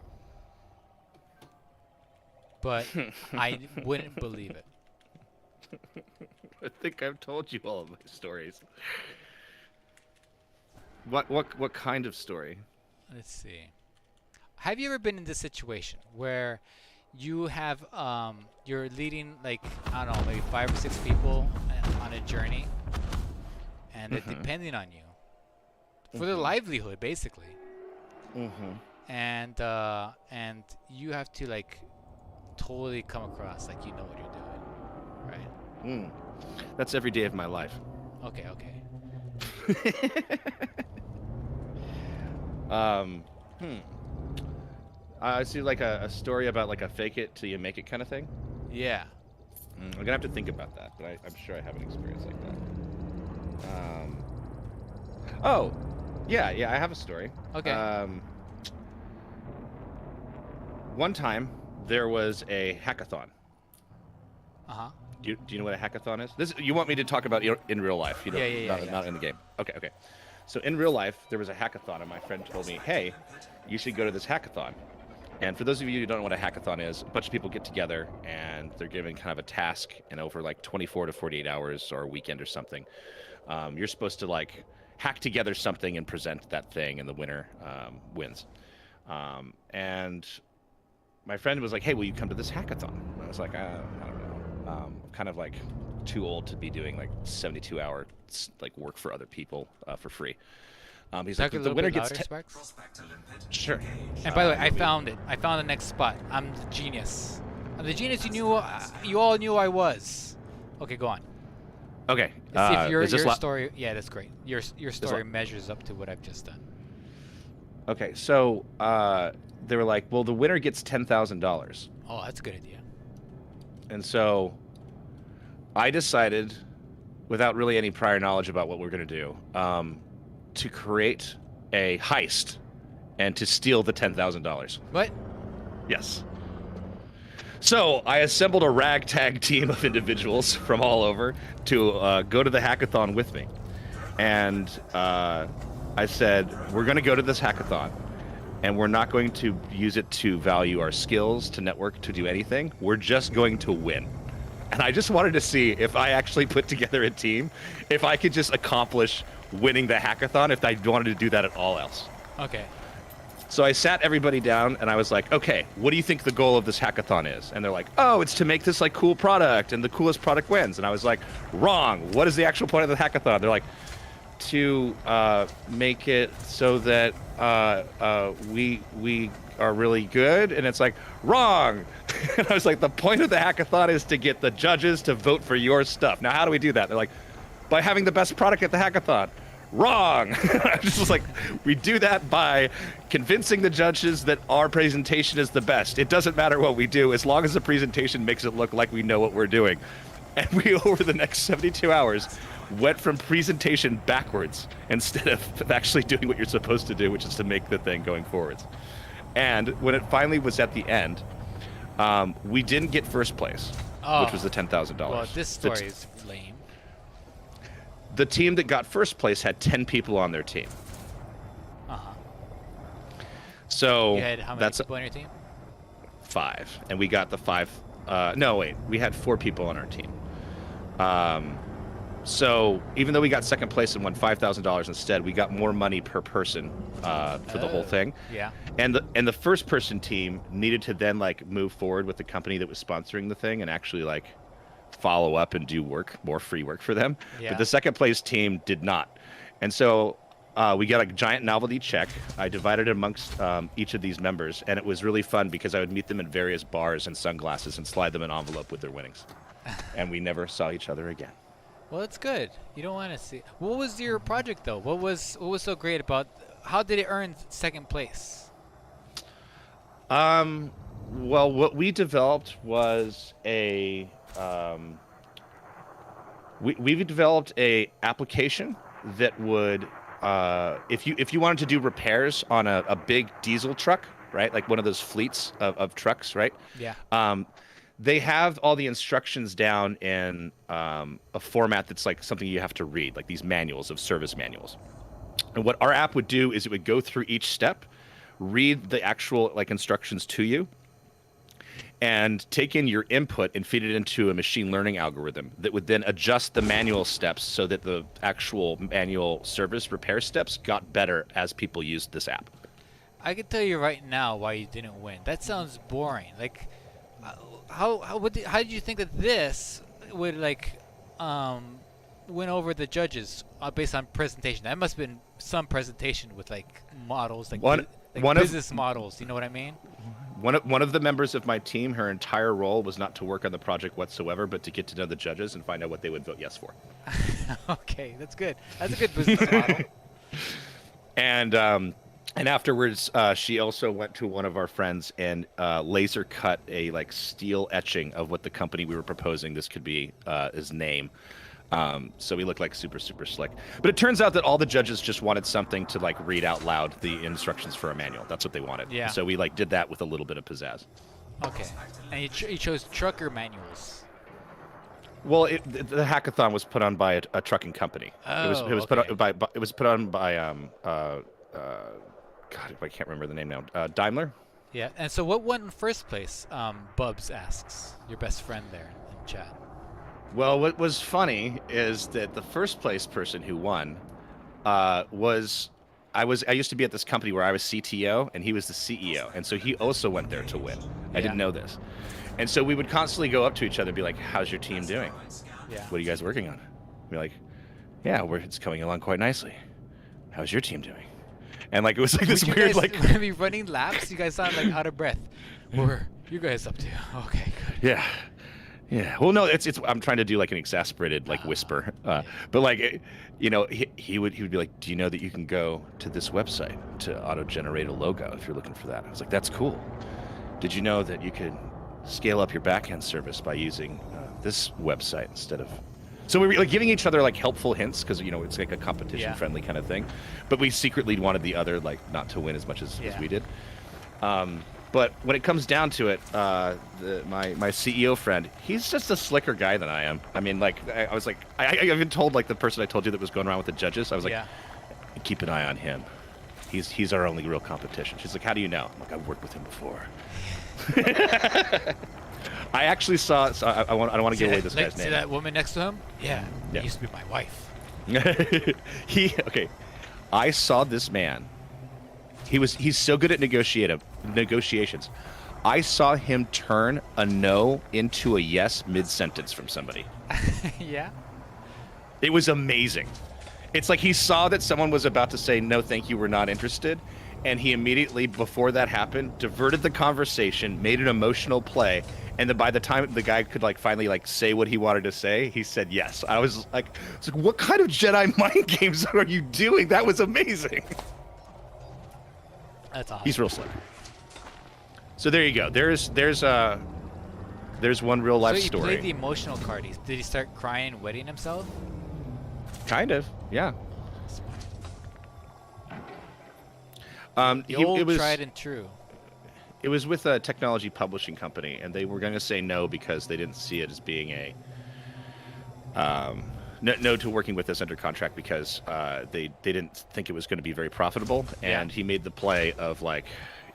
But I wouldn't believe it. I think I've told you all of my stories. What kind of story? Let's see. Have you ever been in this situation where you have you're leading, like, I don't know, maybe 5 or 6 people on a journey, and they're depending on you for their livelihood, basically. And you have to, like, totally come across like you know what you're doing, right? That's every day of my life. Okay, okay. I see, like a story about like a fake it till you make it kind of thing. Yeah. I'm gonna have to think about that, but I'm sure I have an experience like that. Oh, yeah, I have a story. Okay. One time there was a hackathon. Uh-huh. Do you know what a hackathon is? This you want me to talk about in real life? You know, Yeah. not in the game. Okay. So in real life, there was a hackathon, and my friend told me, "Hey, you should go to this hackathon." And for those of you who don't know what a hackathon is, a bunch of people get together, and they're given kind of a task, and over like 24 to 48 hours or a weekend or something, you're supposed to like hack together something and present that thing, and the winner wins. And my friend was like, "Hey, will you come to this hackathon?" And I was like, I don't know. I'm kind of like too old to be doing like 72-hour like work for other people for free. He's like, the winner gets sure. And by the way, I found it. I found the next spot. I'm the genius. I'm the genius you all knew I was. Okay, go on. Okay. Let's see if your is this story. Yeah, that's great. Your story measures up to what I've just done. Okay, so they were like, well, the winner gets $10,000. Oh, that's a good idea. And so I decided, without really any prior knowledge about what we're going to do, to create a heist and to steal the $10,000. What? Yes. So I assembled a ragtag team of individuals from all over to go to the hackathon with me. And I said, we're going to go to this hackathon, and we're not going to use it to value our skills, to network, to do anything. We're just going to win. And I just wanted to see if I actually put together a team, if I could just accomplish winning the hackathon, if I wanted to do that at all else. Okay. So I sat everybody down and I was like, okay, what do you think the goal of this hackathon is? And they're like, oh, it's to make this like cool product and the coolest product wins. And I was like, wrong. What is the actual point of the hackathon? They're like, to make it so that we are really good. And it's like, wrong. And I was like, the point of the hackathon is to get the judges to vote for your stuff. Now, how do we do that? They're like, by having the best product at the hackathon. Wrong. I just was like, we do that by convincing the judges that our presentation is the best. It doesn't matter what we do as long as the presentation makes it look like we know what we're doing. And we, over the next 72 hours, went from presentation backwards instead of actually doing what you're supposed to do, which is to make the thing going forwards. And when it finally was at the end, we didn't get first place, which was the $10,000. Well, this story is lame. The team that got first place had 10 people on their team. Uh-huh. So You had how many that's people on your team? 5, and we got the 5. No, wait, we had 4 people on our team. So even though we got second place and won $5,000 instead, we got more money per person for the whole thing. Yeah. And the first person team needed to then like move forward with the company that was sponsoring the thing and actually like follow up and do work, more free work for them. Yeah. But the second place team did not. And so we got a giant novelty check. I divided it amongst each of these members, and it was really fun because I would meet them in various bars and sunglasses and slide them an envelope with their winnings. And we never saw each other again. Well, that's good. You don't want to see. What was your project though? What was so great about? How did it earn second place? Well, what we developed was a we developed a application that would if you wanted to do repairs on a big diesel truck, right, like one of those fleets of trucks, right? Yeah. They have all the instructions down in a format that's like something you have to read, like these manuals of service manuals. And what our app would do is it would go through each step, read the actual like instructions to you, and take in your input and feed it into a machine learning algorithm that would then adjust the manual steps so that the actual manual service repair steps got better as people used this app. I can tell you right now why you didn't win. That sounds boring. Like, how did you think that this would like win over the judges based on presentation? That must have been some presentation with like models, like business models. You know what I mean? One of the members of my team, her entire role was not to work on the project whatsoever, but to get to know the judges and find out what they would vote yes for. Okay, that's good. That's a good business model. And afterwards, she also went to one of our friends and laser cut a like steel etching of what the company we were proposing this could be, his name. So we looked like super slick. But it turns out that all the judges just wanted something to like read out loud the instructions for a manual. That's what they wanted. Yeah. So we like did that with a little bit of pizzazz. Okay. And you chose trucker manuals. Well, the hackathon was put on by a trucking company. Oh, it was okay. put on by God, I can't remember the name now. Daimler. Yeah. And so what won first place? Bubs asks, your best friend there in chat. Well, what was funny is that the first place person who won was I used to be at this company where I was CTO and he was the CEO, and so he also went there to win. I didn't know this, and so we would constantly go up to each other and be like, "How's your team doing? Yeah. What are you guys working on?" Be like, "Yeah, it's coming along quite nicely. How's your team doing?" And like it was like this Would you weird guys like be running laps? You guys sound like out of breath. What are you guys up to? Okay, good. Yeah. Well, no, it's I'm trying to do like an exasperated like whisper, but like you know he would be like, "Do you know that you can go to this website to auto generate a logo if you're looking for that?" I was like, "That's cool. Did you know that you could scale up your backend service by using this website instead of. So we were like giving each other like helpful hints because it's like a competition friendly kind of thing, but we secretly wanted the other like not to win as much as we did. But when it comes down to it, my CEO friend, he's just a slicker guy than I am. I mean, like I was like I even told like the person I told you that was going around with the judges. I was like, keep an eye on him. He's our only real competition. She's like, how do you know? I'm like, I've worked with him before. I actually saw. So I don't want to give away this guy's name. See that woman next to him? Yeah. She used to be my wife. I saw this man. He's so good at negotiations. I saw him turn a no into a yes mid-sentence from somebody. Yeah. It was amazing. It's like he saw that someone was about to say no, thank you, we're not interested. And he immediately, before that happened, diverted the conversation, made an emotional play, and then by the time the guy could like finally like say what he wanted to say, he said yes. I was like, what kind of Jedi mind games are you doing? That was amazing. That's awesome. He's real slick. So there you go. There's one real life story. So he played the emotional card. Did he start crying, wetting himself? Kind of, yeah. The old tried and true. It was with a technology publishing company, and they were going to say no because they didn't see it as being a no to working with us under contract because they didn't think it was going to be very profitable. And he made the play of like,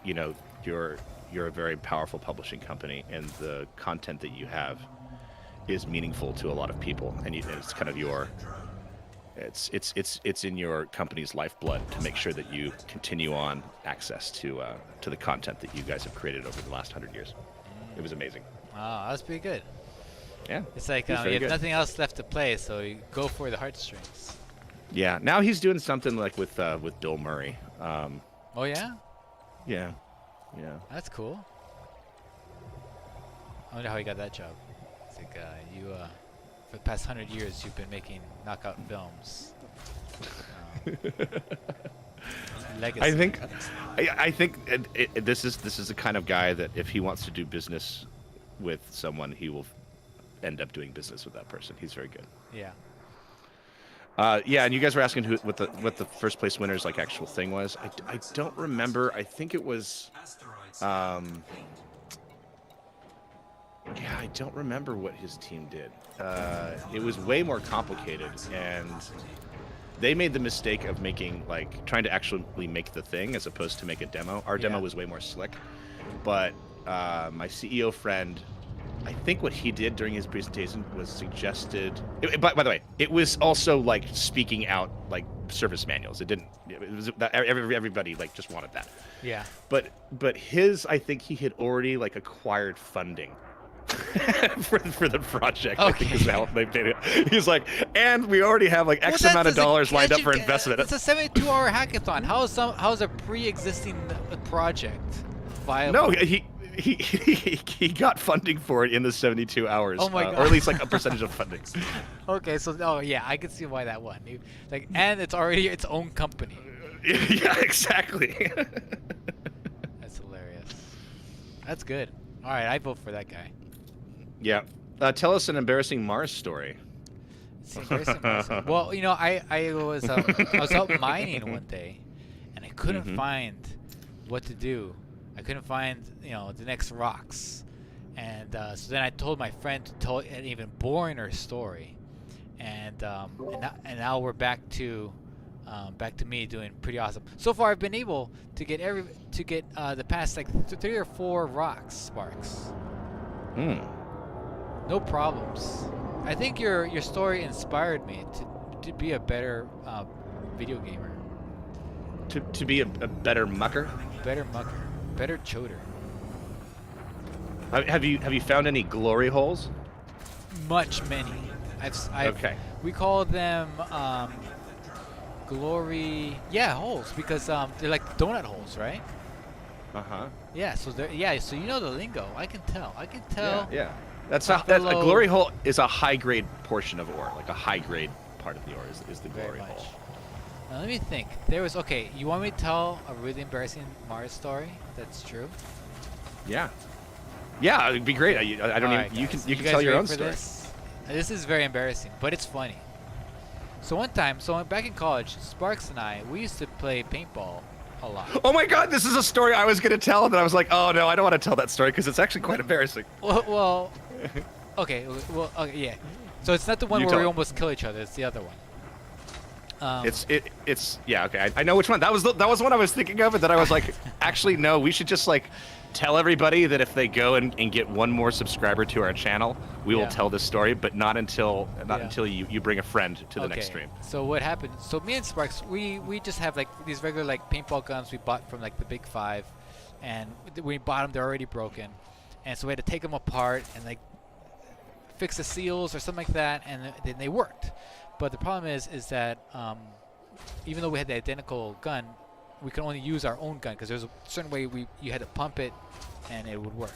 you're a very powerful publishing company, and the content that you have is meaningful to a lot of people, and it's kind of your. It's in your company's lifeblood to make sure that you continue on access to the content that you guys have created over the last 100 years. It was amazing. Oh, that's pretty good. Yeah. It's like you have nothing else left to play, so you go for the heartstrings. Yeah. Now he's doing something like with Bill Murray. Oh yeah. Yeah. That's cool. I wonder how he got that job. It's like you. For the past 100 years, you've been making knockout films. Legacy. I think this is the kind of guy that if he wants to do business with someone, he will end up doing business with that person. He's very good. Yeah. Yeah, and you guys were asking what the first place winner's like actual thing was. I don't remember. I think it was. Yeah, I don't remember what his team did. It was way more complicated, and they made the mistake of trying to actually make the thing as opposed to make a demo. Our demo was way more slick, but my CEO friend, I think what he did during his presentation was suggested. By the way, it was also like speaking out like service manuals. It was everybody like just wanted that. Yeah. But his, I think he had already like acquired funding. for the project. Okay. I think is how they paid it. He's like, and we already have like X amount of dollars lined up for investment. It's a 72-hour hackathon. How's a pre-existing project viable? No, he got funding for it in the 72 hours. Oh my God. Or at least like a percentage of funding. Okay, so yeah, I can see why that one. And it's already its own company. Yeah, exactly. That's hilarious. That's good. All right, I vote for that guy. Yeah. Tell us an embarrassing Mars story. It's embarrassing Mars. Well, I was out mining one day, and I couldn't find what to do. I couldn't find the next rocks, and so then I told my friend to tell an even boringer story, and now we're back to me doing pretty awesome. So far, I've been able to get the past like 3 or 4 rocks sparks. No problems. I think your story inspired me to be a better video gamer. To be a better mucker. Better mucker. Better choder. Have you found any glory holes? Many. Okay. We call them glory holes because they're like donut holes, right? Yeah, so so you know the lingo. I can tell. Yeah. That's a glory hole is a high grade portion of ore, like a high grade part of the ore is the glory hole. Now let me think. You want me to tell a really embarrassing Mars story that's true? Yeah. Yeah, it'd be great. I don't All even. right, You guys. can guys tell your ready own for story. This is very embarrassing, but it's funny. So one time, back in college, Sparks and I, we used to play paintball a lot. Oh my God, this is a story I was gonna tell, and then I was like, oh no, I don't want to tell that story because it's actually quite embarrassing. Well, okay, yeah. So it's not the one You where we tell it. almost kill each other. It's the other one. It's yeah, okay. I know which one. That was one I was thinking of, and then I was like, actually no, we should just like tell everybody that if they go and get one more subscriber to our channel, we will Yeah. tell this story, but not until Yeah. you bring a friend to the Okay. next stream. So what happened? So me and Sparks, we just have like these regular like paintball guns we bought from like the Big Five, and we bought them. They're already broken, and so we had to take them apart and like fix the seals or something like that, and then they worked. But the problem is that even though we had the identical gun, we could only use our own gun because there's a certain way you had to pump it, and it would work.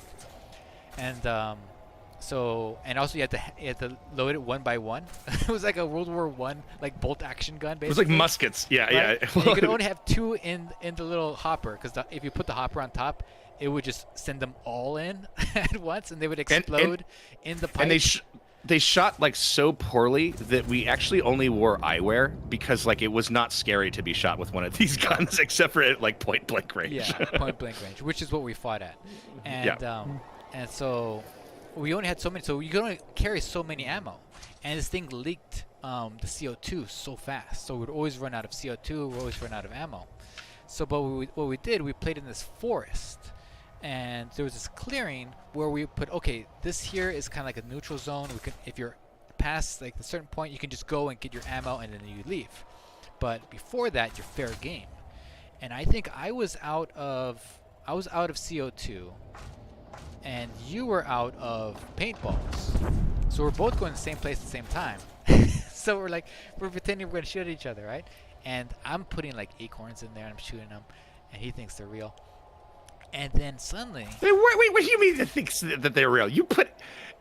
And and also you had to load it one by one. It was like a World War I like bolt action gun It was basically. like muskets. Yeah, Right? yeah. And you could only have two in the little hopper because if you put the hopper on top, it would just send them all in at once, and they would explode in the pipe. And they shot like so poorly that we actually only wore eyewear because like it was not scary to be shot with one of these guns except for at like point blank range. Yeah, point blank range, which is what we fought at. And and so we only had so many, so you could only carry so many ammo. And this thing leaked the CO2 so fast, so we'd always run out of CO2. We'd always run out of ammo. So, but what we did, we played in this forest, and there was this clearing where we put, okay, this here is kind of like a neutral zone. We could, if you're past like a certain point, you can just go and get your ammo and then you leave. But before that, you're fair game. And I think I was out of CO2, and you were out of paintballs. So we're both going to the same place at the same time. So we're pretending we're going to shoot at each other, right? And I'm putting like acorns in there and I'm shooting them, and he thinks they're real. And then suddenly, Wait, what do you mean it thinks that they're real?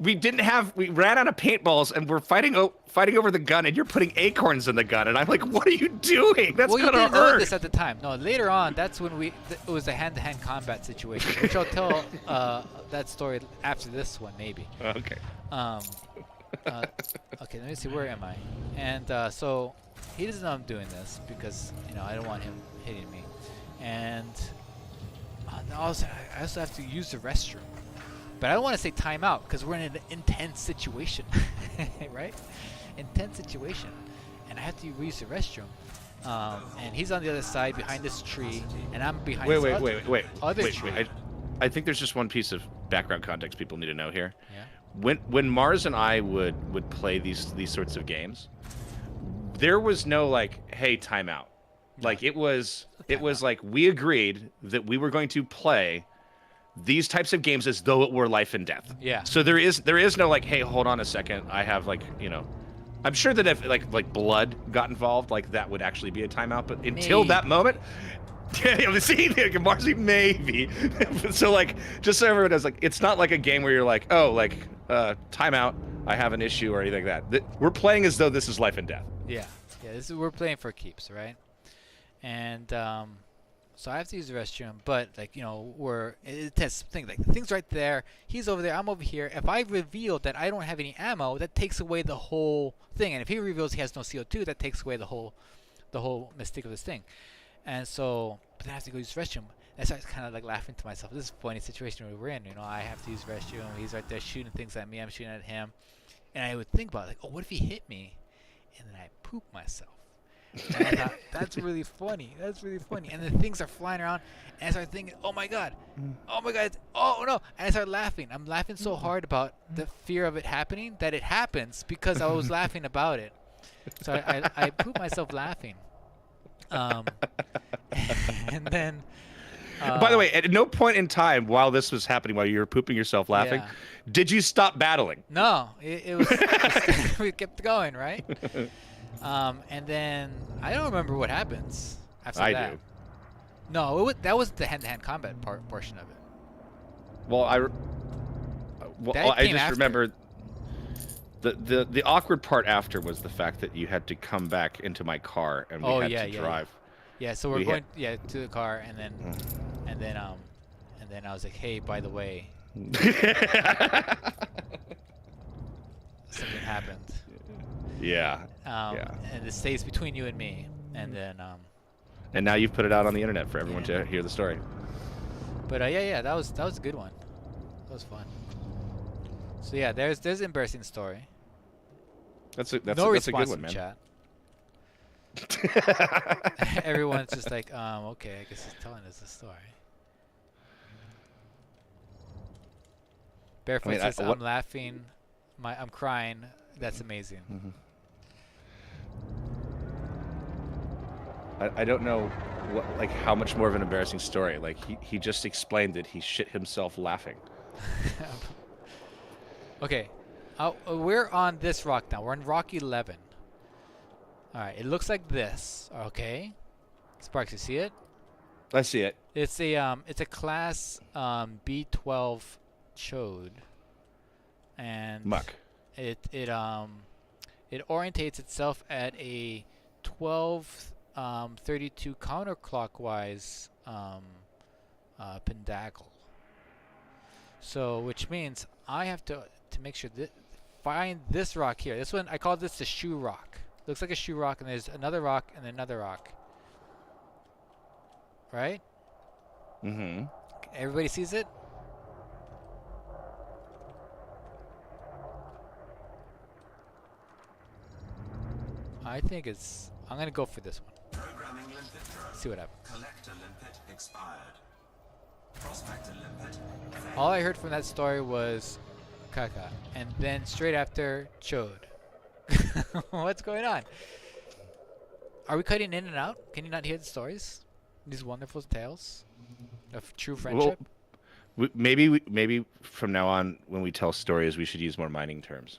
We ran out of paintballs and we're fighting over the gun, and you're putting acorns in the gun, and I'm like, what are you doing? That's well, you gonna didn't know hurt. this at the time. No, later on, that's when it was a hand-to-hand combat situation, which I'll tell that story after this one, maybe. Okay. Okay, let me see, where am I? And so he doesn't know I'm doing this because I don't want him hitting me. And I also have to use the restroom, but I don't want to say timeout because we're in an intense situation, right? Intense situation, and I have to use the restroom. And he's on the other side behind this tree, and I'm behind this other tree. I think there's just one piece of background context people need to know here. Yeah. When Mars and I would play these sorts of games, there was no like, hey, timeout. Like it was like we agreed that we were going to play these types of games as though it were life and death. Yeah. So there is no like, hey, hold on a second, I have like, I'm sure that if like blood got involved, like that would actually be a timeout, but until that moment, see, Marcy, maybe. So like, just so everyone knows, like, it's not like a game where you're like, oh, like, timeout, I have an issue or anything like that. We're playing as though this is life and death. Yeah. We're playing for keeps, right? And so I have to use the restroom, but like it's thing like the thing's right there. He's over there. I'm over here. If I reveal that I don't have any ammo, that takes away the whole thing. And if he reveals he has no CO2, that takes away the whole mystique of this thing. And so, but then I have to go use the restroom. And so I was kind of like laughing to myself. This is a funny situation we're in. I have to use the restroom. He's right there shooting things at me. I'm shooting at him. And I would think about it, like, oh, what if he hit me? And then I poop myself. And I thought, that's really funny. That's really funny. And then things are flying around. And I started thinking, oh my God. Oh my God. Oh no. And I started laughing. I'm laughing so hard about the fear of it happening that it happens because I was laughing about it. So I pooped myself laughing. And then. By the way, at no point in time while this was happening, while you were pooping yourself laughing, did you stop battling? No. It was. We kept going, right? And then I don't remember what happens after that. I do. No, that wasn't the hand-to-hand combat portion of it. Well, I just after. remember the awkward part after was the fact that you had to come back into my car and we had to drive. Yeah, so we're going to the car, and then I was like, hey, by the way, Something happened. Yeah. Um, Yeah. And it stays between you and me. And then, And now you've put it out on the internet for everyone Yeah. to hear the story. but yeah, that was a good one. That was fun. So yeah, there's an embarrassing story. That's No a good response one, in man. chat. Everyone's just like, okay, I guess he's telling us a story. Barefoot mean, says, what- I'm laughing, I'm crying. That's amazing. I don't know what, like, how much more of an embarrassing story. Like, he just explained that he shit himself laughing. Okay, we're on this rock now. We're on rock 11. All right, it looks like this. Okay, Sparks, you see it? I see it. It's a class B12 chode, and Muck. it orientates itself at a 1232 counterclockwise pentacle. So, which means I have to make sure that find this rock here. This one, I call this the shoe rock. Looks like a shoe rock, and there's another rock and another rock. Right? Mm-hmm. Everybody sees it? I think I'm gonna go for this one. Programming limpet throw. See what happens. Collector limpet expired. Prospector limpet. All I heard from that story was caca, and then straight after chode. What's going on? Are we cutting in and out? Can you not hear the stories? These wonderful tales of true friendship. Maybe from now on, when we tell stories, we should use more mining terms.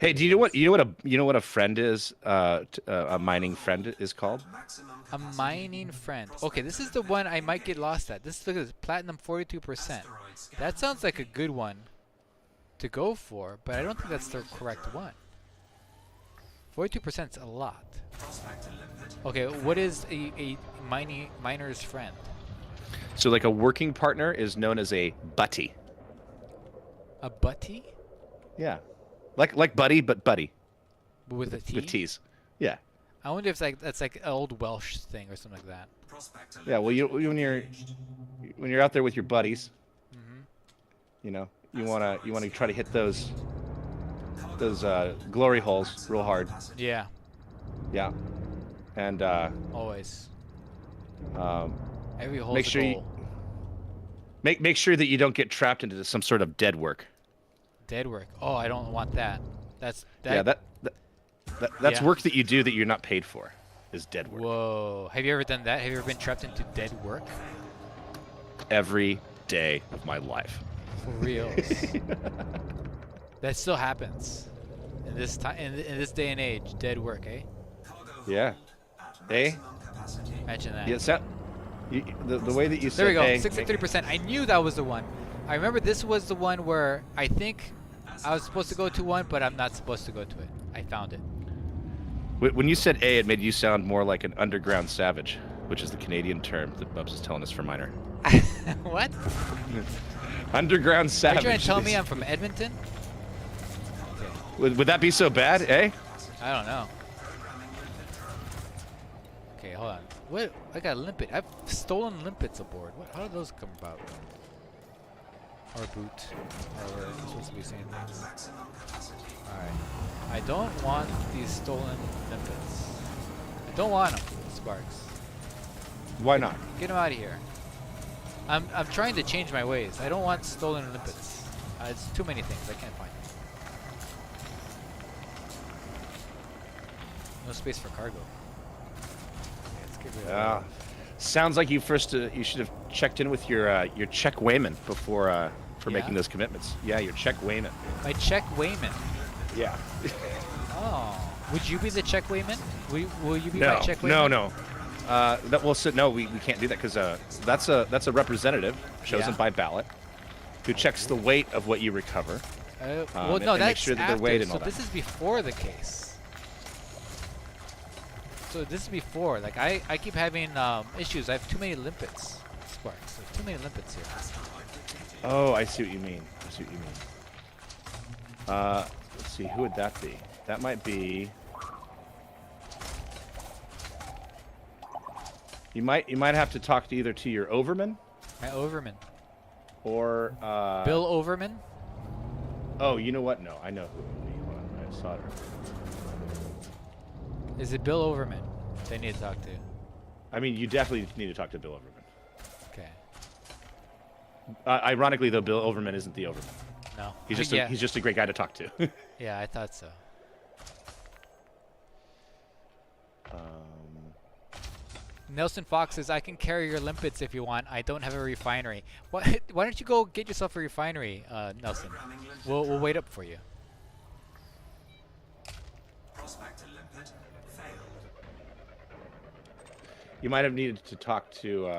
Hey, do you know what a friend is? A mining friend is called? Maximum A capacity. mining friend. Okay, this is the one I might get lost at. Look at this, platinum 42%. Asteroid scan That sounds like a good one to go for, but I don't think that's the correct one. 42% is a lot. Prospector limpet. Okay, what is a miner's friend? So, like, a working partner is known as a buddy. A butty Yeah, like buddy, but buddy with a T? with T's. Yeah. I wonder if that's like an old Welsh thing or something like that. Prospector Yeah. Well, when you're out there with your buddies, Mm-hmm. you know, you wanna try to hit those glory holes real hard. Yeah, Yeah. And always. um, Every hole's make a sure goal. make sure that you don't get trapped into some sort of dead work. Dead work. Oh, I don't want that. That's that. Yeah, that's Yeah. work that you do that you're not paid for, is dead work. Whoa. Have you ever done that? Have you ever been trapped into dead work? Every day of my life. For reals. That still happens in this time, in this day and age. Dead work, eh? Cargo Yeah. hold at Hey. maximum capacity. Imagine that. Yeah, the way that you said, There we go. hey, 63%. I knew that was the one. I remember this was the one where I think I was supposed to go to one, but I'm not supposed to go to it. I found it. When you said A, it made you sound more like an underground savage, which is the Canadian term that Bubs is telling us for miner. What? Underground Are savage. you trying to tell me I'm from Edmonton? Would that be so bad, eh? I don't know. Okay, hold on. What? I got a limpet. I've stolen limpets aboard. What? How did those come about? Or boot. Or we're supposed to be saying things. Maximum capacity. Alright. I don't want these stolen limpets. I don't want them, Sparks. Why not? Get them out of here. I'm trying to change my ways. I don't want stolen limpets. It's too many things. I can't find them. No space for cargo. Okay, let's get rid of that. Sounds like you should have checked in with your check weighman before for Yeah? making those commitments. Yeah, your check weighman. My check weighman. Yeah. Oh. Would you be the check weighman? Will you be my No, check no, weighman? no. No, we can't do that because that's a representative chosen Yeah. by ballot who checks the weight of what you recover. Well, and- no, and make that's sure that they're after. weighed and So all that. this is before the case. So this is before. Like I keep having issues. I have too many limpets, Sparks. There's too many limpets here. Oh, I see what you mean. I see what you mean. Let's see. Who would that be? That might be. You might have to talk to either to your overman My Overman. or Bill Overman? Oh, you know what? No, I know who it would be. Hold on, I saw it. Is it Bill Overman they need to talk to? I mean, you definitely need to talk to Bill Overman. Okay. Ironically, though, Bill Overman isn't the Overman. No. He's just yeah. he's just a great guy to talk to. Yeah, I thought so. Nelson Fox says, I can carry your limpets if you want. I don't have a refinery. Why don't you go get yourself a refinery, Nelson? We'll wait up for you. Prospector limpet failed. You might have needed to talk to.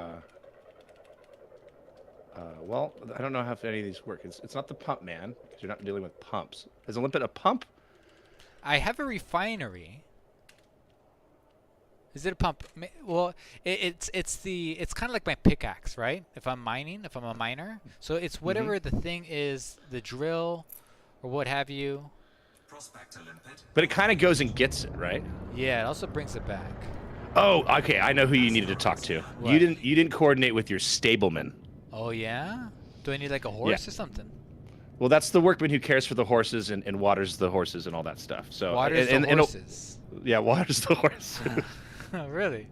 Well, I don't know how any of these work. It's not the pump man because you're not dealing with pumps. Is a limpet a pump? I have a refinery. Is it a pump? Well, it's kind of like my pickaxe, right? If I'm mining, if I'm a miner, so it's whatever the thing is, the drill, or what have you. Prospector limpet. But it kind of goes and gets it, right? Yeah, it also brings it back. Oh, okay. I know who you needed to talk to. What? You didn't coordinate with your stableman. Oh yeah? Do I need like a horse or something? Well, that's the workman who cares for the horses and waters the horses and all that stuff. So Waters and, the and horses. yeah, waters the horse. Really?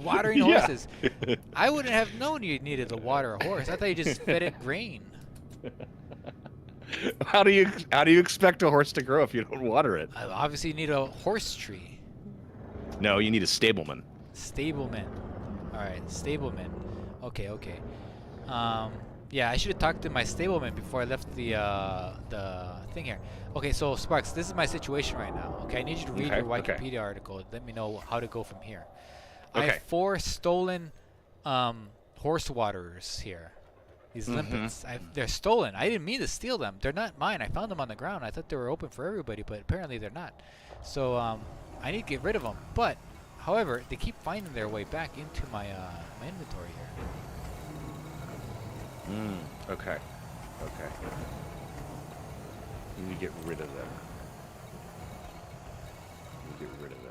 Watering Yeah. horses? I wouldn't have known you needed to water a horse. I thought you just fed it grain. How do you expect a horse to grow if you don't water it? Obviously, you need a horse tree. No, you need a stableman. Stableman. All right, stableman. Okay. Yeah, I should have talked to my stableman before I left the thing here. Okay, so Sparks, this is my situation right now. Okay, I need you to read your Wikipedia article. Let me know how to go from here. I Okay. have 4 stolen horse waterers here. These limpets. They're stolen. I didn't mean to steal them. They're not mine. I found them on the ground. I thought they were open for everybody, but apparently they're not. So I need to get rid of them. But, however, they keep finding their way back into my my inventory here. Okay. You need to get rid of them.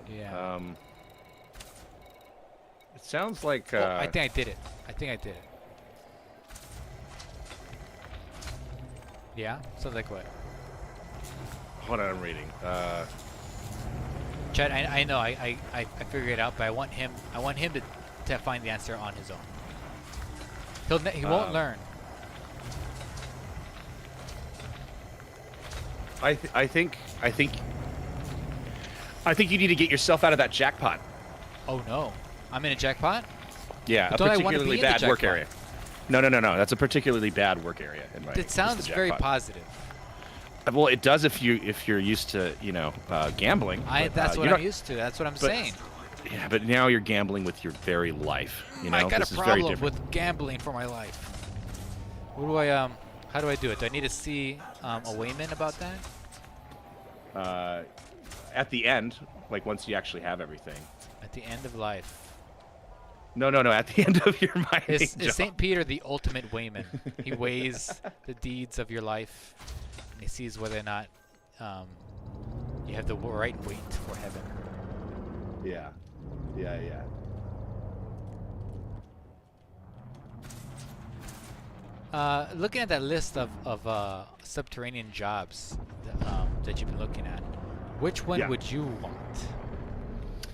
Yeah. It sounds like. Oh, I think I did it. Yeah? Sounds like what? Hold on, I'm reading. Chad, I know, I figured it out, but I want him to find the answer on his own. He won't learn. I think you need to get yourself out of that jackpot. Oh no, I'm in a jackpot. Yeah, But a don't I wanna particularly be in the bad work jackpot? area. No. That's a particularly bad work area. In my, It sounds the very jackpot. positive. Well, it does if you're used to gambling. But, That's what you're I'm not- usdo. That's what I'm saying. Yeah, but now you're gambling with your very life. You know, I got this a is very problem different. with gambling for my life. What do how do I do it? Do I need to see a weighman about that? At the end, like once you actually have everything. At the end of life. No. At the end of your mining Is job. St. Peter the ultimate weighman? He weighs the deeds of your life, and he sees whether or not you have the right weight for heaven. Yeah. Looking at that list of subterranean jobs that you've been looking at, which one Yeah. would you want?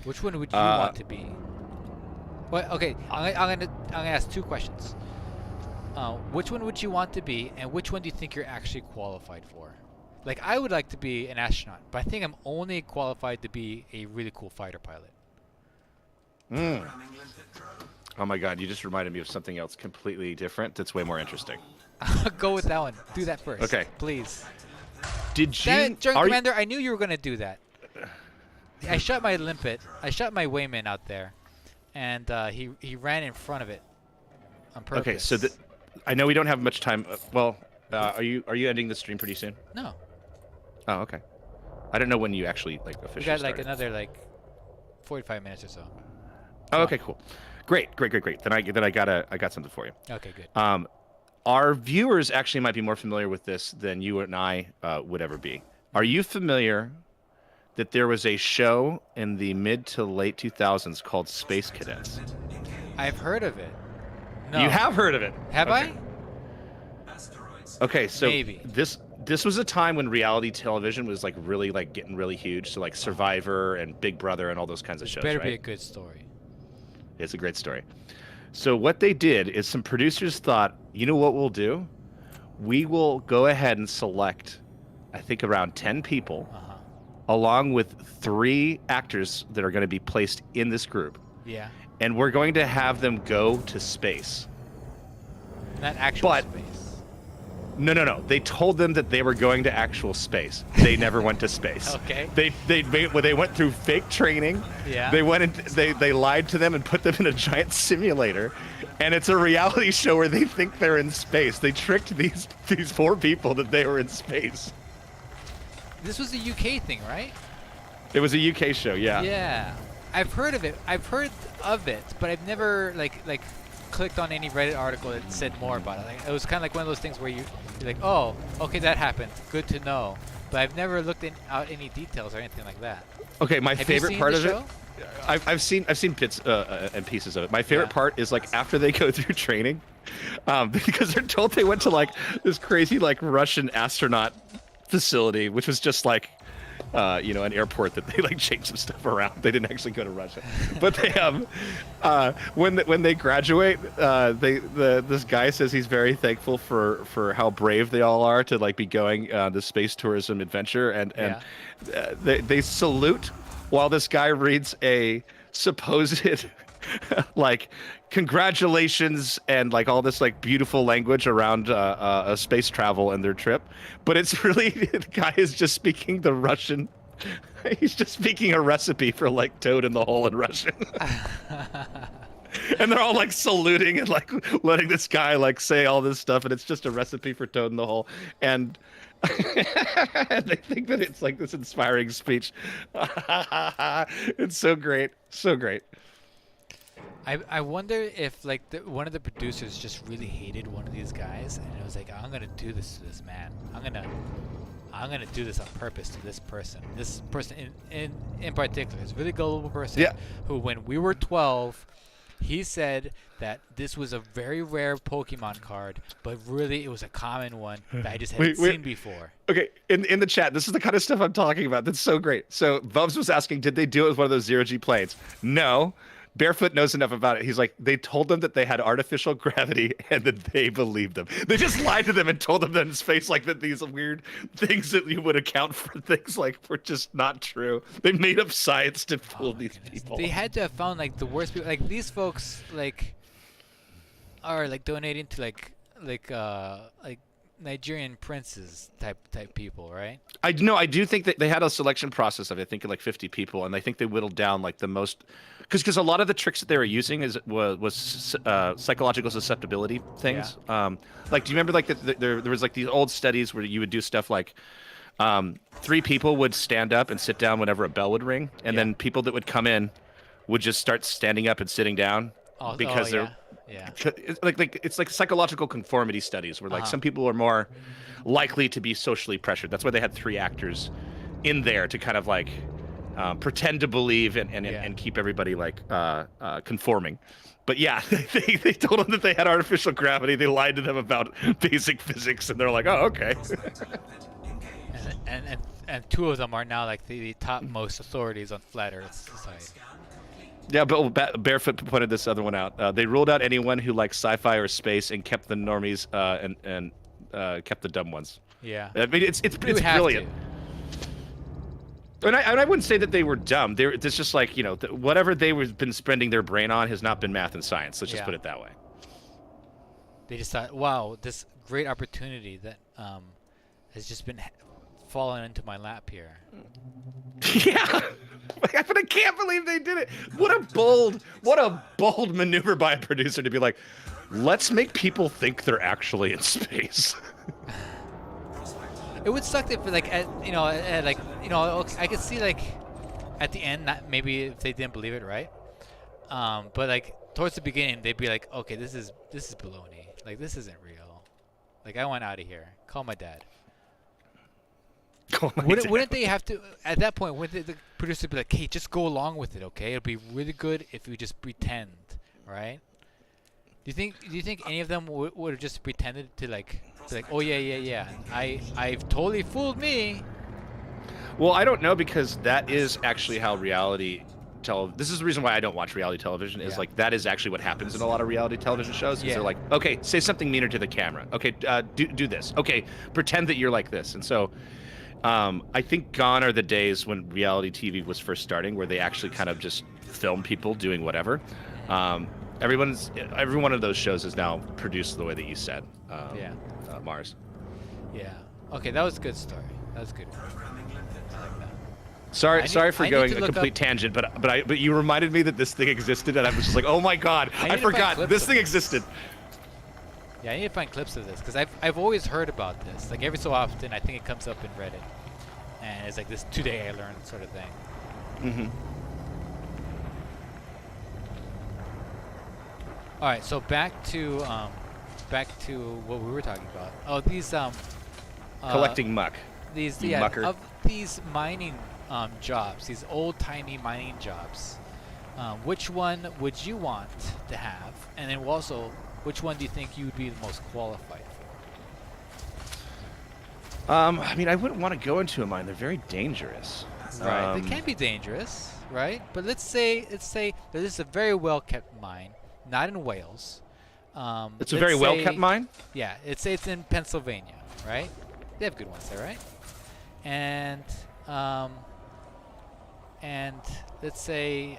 Which one would you want to be? Well, okay, I'm gonna ask 2 questions. Which one would you want to be, and which one do you think you're actually qualified for? Like, I would like to be an astronaut, but I think I'm only qualified to be a really cool fighter pilot. Programming limpet drone. Oh my God, you just reminded me of something else completely different that's way more interesting. Go with that one. Do that first. Okay. Please. Did you? Damn it, Joint are you- Commander, I knew you were going to do that. I shot my limpet. I shot my weighman out there, and he ran in front of it on purpose. Okay, so I know we don't have much time. Are you ending the stream pretty soon? No. Oh, okay. I don't know when you actually We officially got like started. another 45 minutes or so. Oh, okay, cool. Great. Then I got something for you. Okay, good. our viewers actually might be more familiar with this than you and I would ever be. Are you familiar that there was a show in the mid to late 2000s called Space Cadets? I've heard of it. No. You have heard of it. Have Okay. Asteroids. Okay, so Maybe. this was a time when reality television was like really like getting really huge. So like Survivor and Big Brother and all those kinds of This shows. better right? be a good story. It's a great story. So what they did is some producers thought, you know what we'll do? We will go ahead and select, I think, around 10 people, Uh-huh. along with 3 actors that are going to be placed in this group. Yeah. And we're going to have them go to space. Not actual But- space. No. They told them that they were going to actual space. They never went to space. Okay. They went through fake training. Yeah. They went and they lied to them and put them in a giant simulator, and it's a reality show where they think they're in space. They tricked these 4 people that they were in space. This was a UK thing, right? It was a UK show, yeah. Yeah. I've heard of it. I've heard of it, but I've never like clicked on any Reddit article that said more about it. Like, it was kind of like one of those things where you're like, oh, okay, that happened. Good to know. But I've never looked out any details or anything like that. Okay, my Have favorite you seen part the of show? it. I've seen bits and pieces of it. My favorite Yeah. part is like after they go through training, because they're told they went to like this crazy like Russian astronaut facility, which was just like an airport that they like changed some stuff around. They didn't actually go to Russia, but they when they graduate, this guy says he's very thankful for how brave they all are to like be going the space tourism adventure, and they salute while this guy reads a supposed like congratulations and like all this like beautiful language around space travel and their trip, but it's really the guy is just speaking the Russian. He's just speaking a recipe for like Toad in the Hole in Russian. And they're all like saluting and like letting this guy like say all this stuff, and it's just a recipe for Toad in the Hole, and they think that it's like this inspiring speech. It's so great, so great. I wonder if like one of the producers just really hated one of these guys, and it was like, I'm gonna do this to this man. I'm gonna do this on purpose to this person. This person in particular, this really gullible person. Yeah. Who, when we were 12, he said that this was a very rare Pokemon card, but really it was a common one that I just hadn't Wait. seen before. Okay, in the chat, this is the kind of stuff I'm talking about. That's so great. So Bubs was asking, did they do it with one of those zero-G planes? No. Barefoot knows enough about it. He's like, they told them that they had artificial gravity and that they believed them. They just lied to them and told them that in space, like that these weird things that you would account for things like were just not true. They made up science to fool these people. They had to have found like the worst people. Like these folks like are like donating to like Nigerian princes type people, right? I do think that they had a selection process of I think like 50 people, and I think they whittled down like the most, because a lot of the tricks that they were using was psychological susceptibility things. Yeah. Like, do you remember like there was like these old studies where you would do stuff like 3 people would stand up and sit down whenever a bell would ring, and Yeah. then people that would come in would just start standing up and sitting down because they're yeah. it's like psychological conformity studies where like some people are more likely to be socially pressured. That's why they had 3 actors in there to kind of like pretend to believe and keep everybody like conforming. But yeah, they told them that they had artificial gravity. They lied to them about basic physics, and they're like, oh, okay. And 2 of them are now like the topmost authorities on flat Earth society. Yeah, but Barefoot pointed this other one out. They ruled out anyone who liked sci-fi or space and kept the normies and kept the dumb ones. Yeah. I mean, it's You have brilliant. And I wouldn't say that they were dumb. It's just like, whatever they've been spending their brain on has not been math and science. Let's just Yeah. put it that way. They just thought, wow, this great opportunity that has just been falling into my lap here. Yeah, but I can't believe they did it. What a bold maneuver by a producer to be like, let's make people think they're actually in space. It would suck if like I could see like at the end, not maybe if they didn't believe it, right? But like towards the beginning, they'd be like, okay, this is baloney. Like this isn't real. Like, I want out of here. Call my dad. Call my Wouldn't dad. they have to, at that point, wouldn't the producer be like, hey, just go along with it, okay? It'll be really good if we just pretend, right? Do you think any of them would have just pretended to like, be like, oh yeah, I've totally fooled me. Well, I don't know, because that is actually how reality this is the reason why I don't watch reality television, is Yeah. like that is actually what happens in a lot of reality television shows. Is Yeah. they're like, okay, say something meaner to the camera. Okay, do this. Okay, pretend that you're like this. And so I think gone are the days when reality TV was first starting, where they actually kind of just film people doing whatever. Every one of those shows is now produced the way that you said. Yeah. Mars. Yeah. Okay, that was a good story. That was a good. I like that. Sorry for I need going to a look complete up- tangent, but you reminded me that this thing existed, and I was just like, oh my god, I need I to find forgot clips this of thing this. existed. Yeah, I need to find clips of this because I've always heard about this. Like every so often, I think it comes up in Reddit, and it's like this today I learned sort of thing. Mm-hmm. All right, so back to what we were talking about. Oh, these Collecting muck. these you mucker. of these mining jobs, these old-timey mining jobs. Which one would you want to have, and then also, which one do you think you would be the most qualified for? I mean, I wouldn't want to go into a mine. They're very dangerous. Right, they can be dangerous, right? But let's say that this is a very well-kept mine, not in Wales. It's a very let's well-kept say- mine. Yeah, it's in Pennsylvania, right? They have good ones there, right? And let's say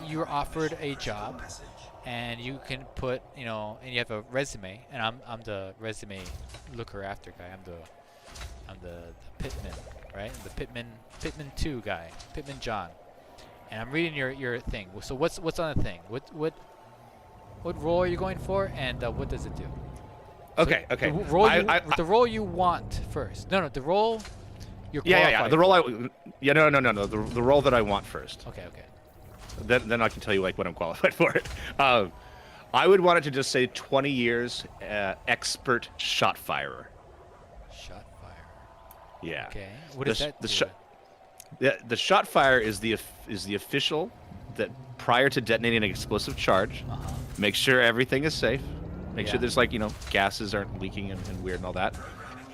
you're offered a job, and you can put, and you have a resume, and I'm the resume looker after guy. I'm the Pitman, right? The Pitman 2 guy, Pitman John. And I'm reading your thing. So what's on the thing? What role are you going for, and what does it do? Okay. The role, the role you want first. No, the role you're qualified. Yeah. The role no. The role that I want first. Okay. Then I can tell you like what I'm qualified for. I would want it to just say 20 years expert shot firer. Shot fire. Yeah. Okay. What does that do? The shot fire is the official that prior to detonating an explosive charge, make sure everything is safe, make sure Yeah. there's gases aren't leaking and weird and all that,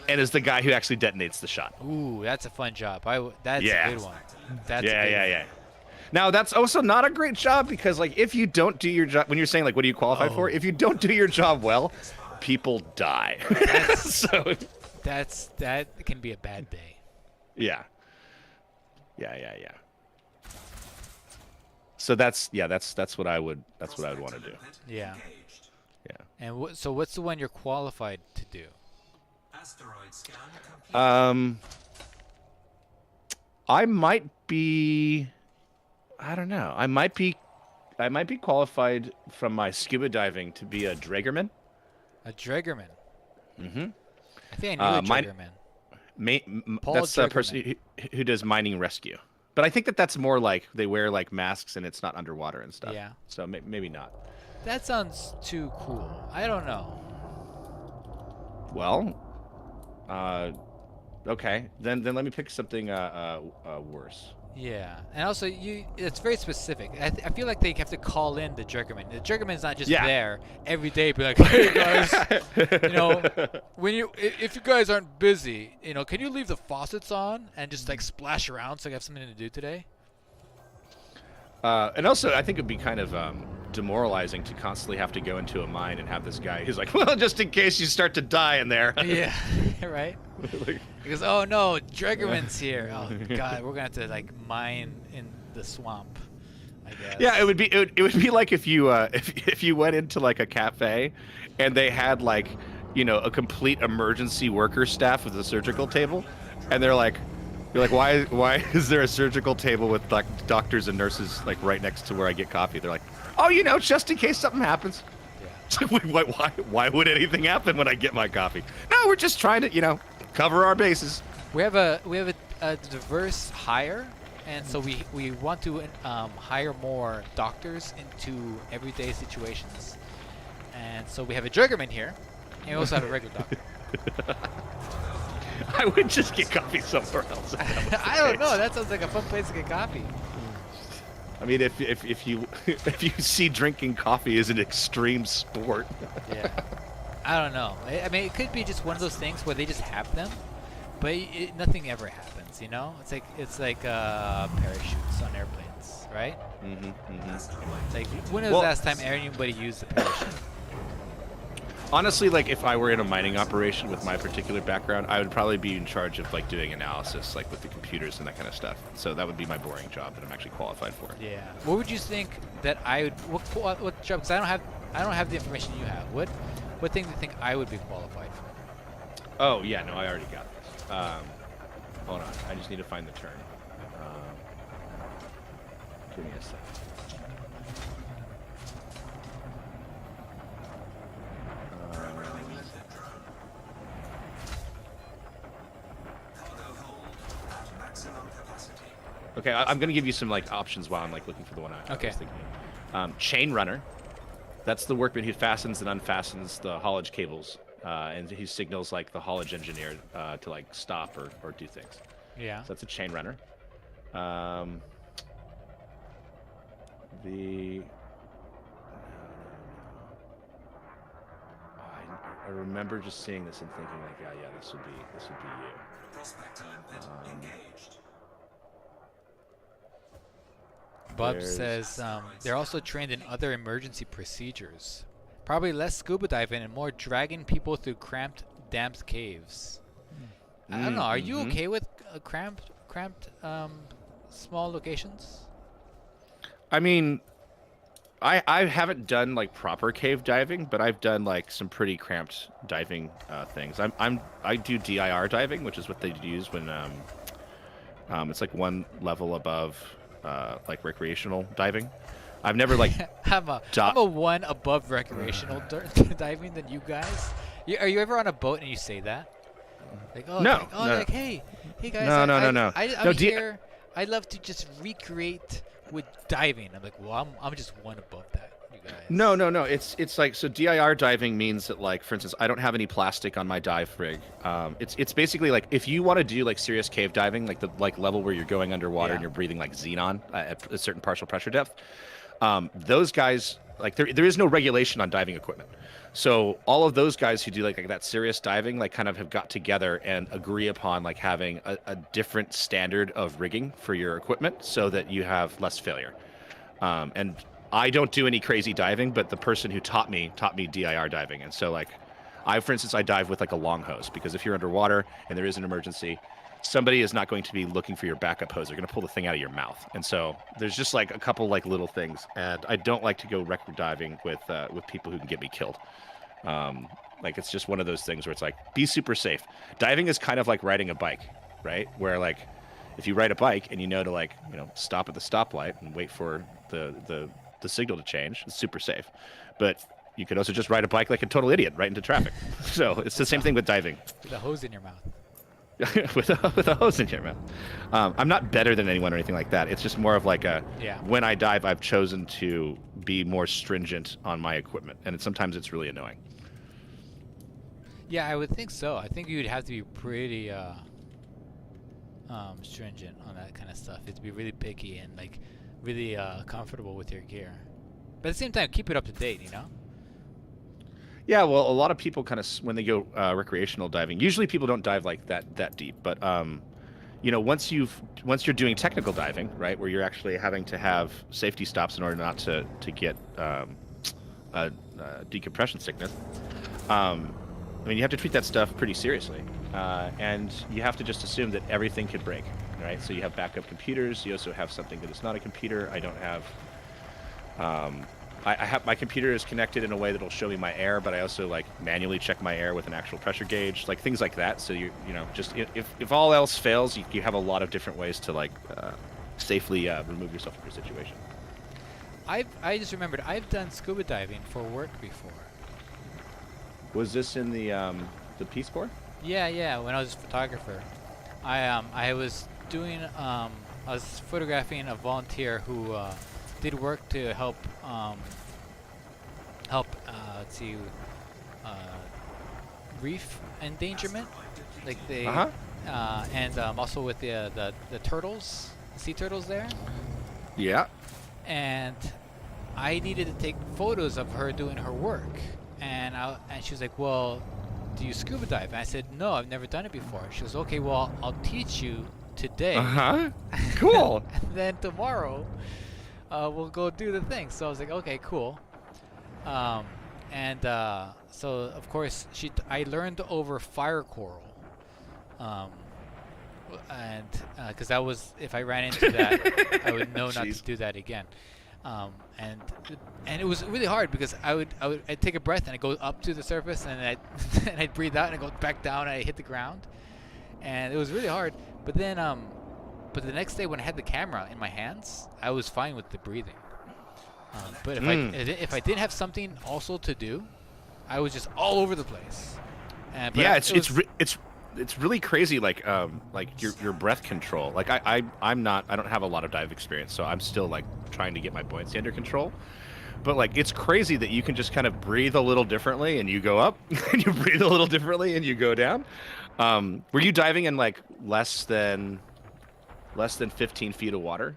and is the guy who actually detonates the shot. Ooh, that's a fun job. That's Yeah. a good one. That's Yeah. Now that's also not a great job, because if you don't do your job, when you're saying what are you qualified for, if you don't do your job well, people die. So That can be a bad day. yeah. So that's what I would want to do. Yeah. Yeah. And so what's the one you're qualified to do? Asteroid scan complete. I might be. I don't know. I might be qualified from my scuba diving to be a dragerman. A dragerman. Mm-hmm. I think I knew a mine- dragerman. Paul That's the Dragerman. person who does mining rescue. But I think that's more like they wear masks and it's not underwater and stuff. Yeah. So maybe not. That sounds too cool. I don't know. Well, okay. Then let me pick something worse. Yeah, and also it's very specific. I feel like they have to call in the Dragerman. The Dragerman's not just Yeah. there every day, be like, hey guys, if you guys aren't busy, can you leave the faucets on and just splash around so I have something to do today? And also, I think it'd be kind of demoralizing to constantly have to go into a mine and have this guy who's like, well, just in case you start to die in there. Yeah, right. Because oh no, Dragerman's here. Oh god, we're gonna have to mine in the swamp, I guess. Yeah, it would be like if you if you went into a cafe, and they had a complete emergency worker staff with a surgical table, and you're like, why is there a surgical table with doctors and nurses right next to where I get coffee? They're like, oh, just in case something happens. Yeah. It's like, why would anything happen when I get my coffee? No, we're just trying to cover our bases. We have a diverse hire, and so we want to hire more doctors into everyday situations, and so we have a Dragerman here, and we also have a regular doctor. I would just get coffee somewhere else. If that was the I don't know. case. That sounds like a fun place to get coffee. I mean, if you if you see drinking coffee as an extreme sport. Yeah. I don't know. I mean, it could be just one of those things where they just have them, but nothing ever happens. You know, it's like parachutes on airplanes, right? It's like when was the last time anybody used a parachute? Honestly, like if I were in a mining operation with my particular background, I would probably be in charge of like doing analysis, like with the computers and that kind of stuff. So that would be my boring job that I'm actually qualified for. Yeah. What would you think that I would? What job? Because I don't have the information you have. What thing do you think I would be qualified for? Oh yeah, no, I already got this. Hold on, I just need to find the term. Give me a sec. Okay, I'm gonna give you some like options while I'm like looking for the one I Okay. was thinking. Chain runner. That's the workman who fastens and unfastens the haulage cables, and he signals like the haulage engineer to like stop or do things. Yeah. So that's a chain runner. I remember just seeing this and thinking like, yeah, this would be you. Prospector input engaged. Bob There's- says they're also trained in other emergency procedures. Probably less scuba diving and more dragging people through cramped, damp caves. I don't know. Are you okay with cramped, small locations? I mean, I haven't done like proper cave diving, but I've done like some pretty cramped diving things. I do DIR diving, which is what they use when it's like one level above like recreational diving. I've never like I'm a one above recreational diving than you guys. Are you ever on a boat and you say that? Like, oh, No, like, oh, no. like, hey guys. No, no. I'm No, here. I love to just recreate with diving. I'm like, well, I'm just one above that, you guys. No. It's like, so DIR diving means that, like, for instance, I don't have any plastic on my dive rig. It's basically like if you want to do like serious cave diving, like the level where you're going underwater Yeah. and you're breathing like xenon at a certain partial pressure depth. Those guys, like, there is no regulation on diving equipment. So all of those guys who do like that serious diving, like, kind of have got together and agree upon like having a different standard of rigging for your equipment so that you have less failure. And I don't do any crazy diving, but the person who taught me DIR diving. And so, like, for instance, I dive with like a long hose, because if you're underwater and there is an emergency, somebody is not going to be looking for your backup hose. They're going to pull the thing out of your mouth. And so there's just like a couple like little things. And I don't like to go record diving with people who can get me killed. Like, it's just one of those things where it's like, be super safe. Diving is kind of like riding a bike, right? Where, like, if you ride a bike and you know to, like, you know, stop at the stoplight and wait for the signal to change, it's super safe. But you could also just ride a bike like a total idiot right into traffic. So it's the same thing with diving. With a hose in your mouth. with a hose in your mouth. I'm not better than anyone or anything like that. It's just more of like when I dive, I've chosen to be more stringent on my equipment, and sometimes it's really annoying. Yeah, I would think so. I think you'd have to be pretty stringent on that kind of stuff. You'd be really picky and like really comfortable with your gear, but at the same time, keep it up to date. You know. Yeah, well, a lot of people kind of, when they go recreational diving, usually people don't dive like that deep, but you know, once you're doing technical diving, right, where you're actually having to have safety stops in order not to get decompression sickness. I mean, you have to treat that stuff pretty seriously, and you have to just assume that everything could break, right? So you have backup computers. You also have something that is not a computer. I don't have. I have, my computer is connected in a way that'll show me my air, but I also like manually check my air with an actual pressure gauge, like things like that. So you know, just if all else fails, you have a lot of different ways to like safely remove yourself from your situation. I just remembered I've done scuba diving for work before. Was this in the Peace Corps? Yeah. When I was a photographer, I was doing I was photographing a volunteer who did work to help reef endangerment, like they, Uh huh. and also with the turtles, sea turtles there, Yeah. and I needed to take photos of her doing her work, and she was like, well, do you scuba dive? And I said, no, I've never done it before. She goes, okay, well, I'll teach you today. Uh huh. Cool. And then tomorrow, we'll go do the thing. So I was like, okay, cool. Um, so of course I learned over fire coral, um, and because that was, if I ran into that, I would know not to Jeez. do that again. Um, and and it was really hard because I'd take a breath and I go up to the surface and I and I'd breathe out and I go back down and I hit the ground, and it was really hard. But then but the next day when I had the camera in my hands, I was fine with the breathing. But if I didn't have something also to do, I was just all over the place. But Yeah, it was, it's really crazy. Like your breath control. Like I'm not. I don't have a lot of dive experience, so I'm still like trying to get my buoyancy under control. But like it's crazy that you can just kind of breathe a little differently and you go up, and you breathe a little differently and you go down. Were you diving in like less than 15 feet of water?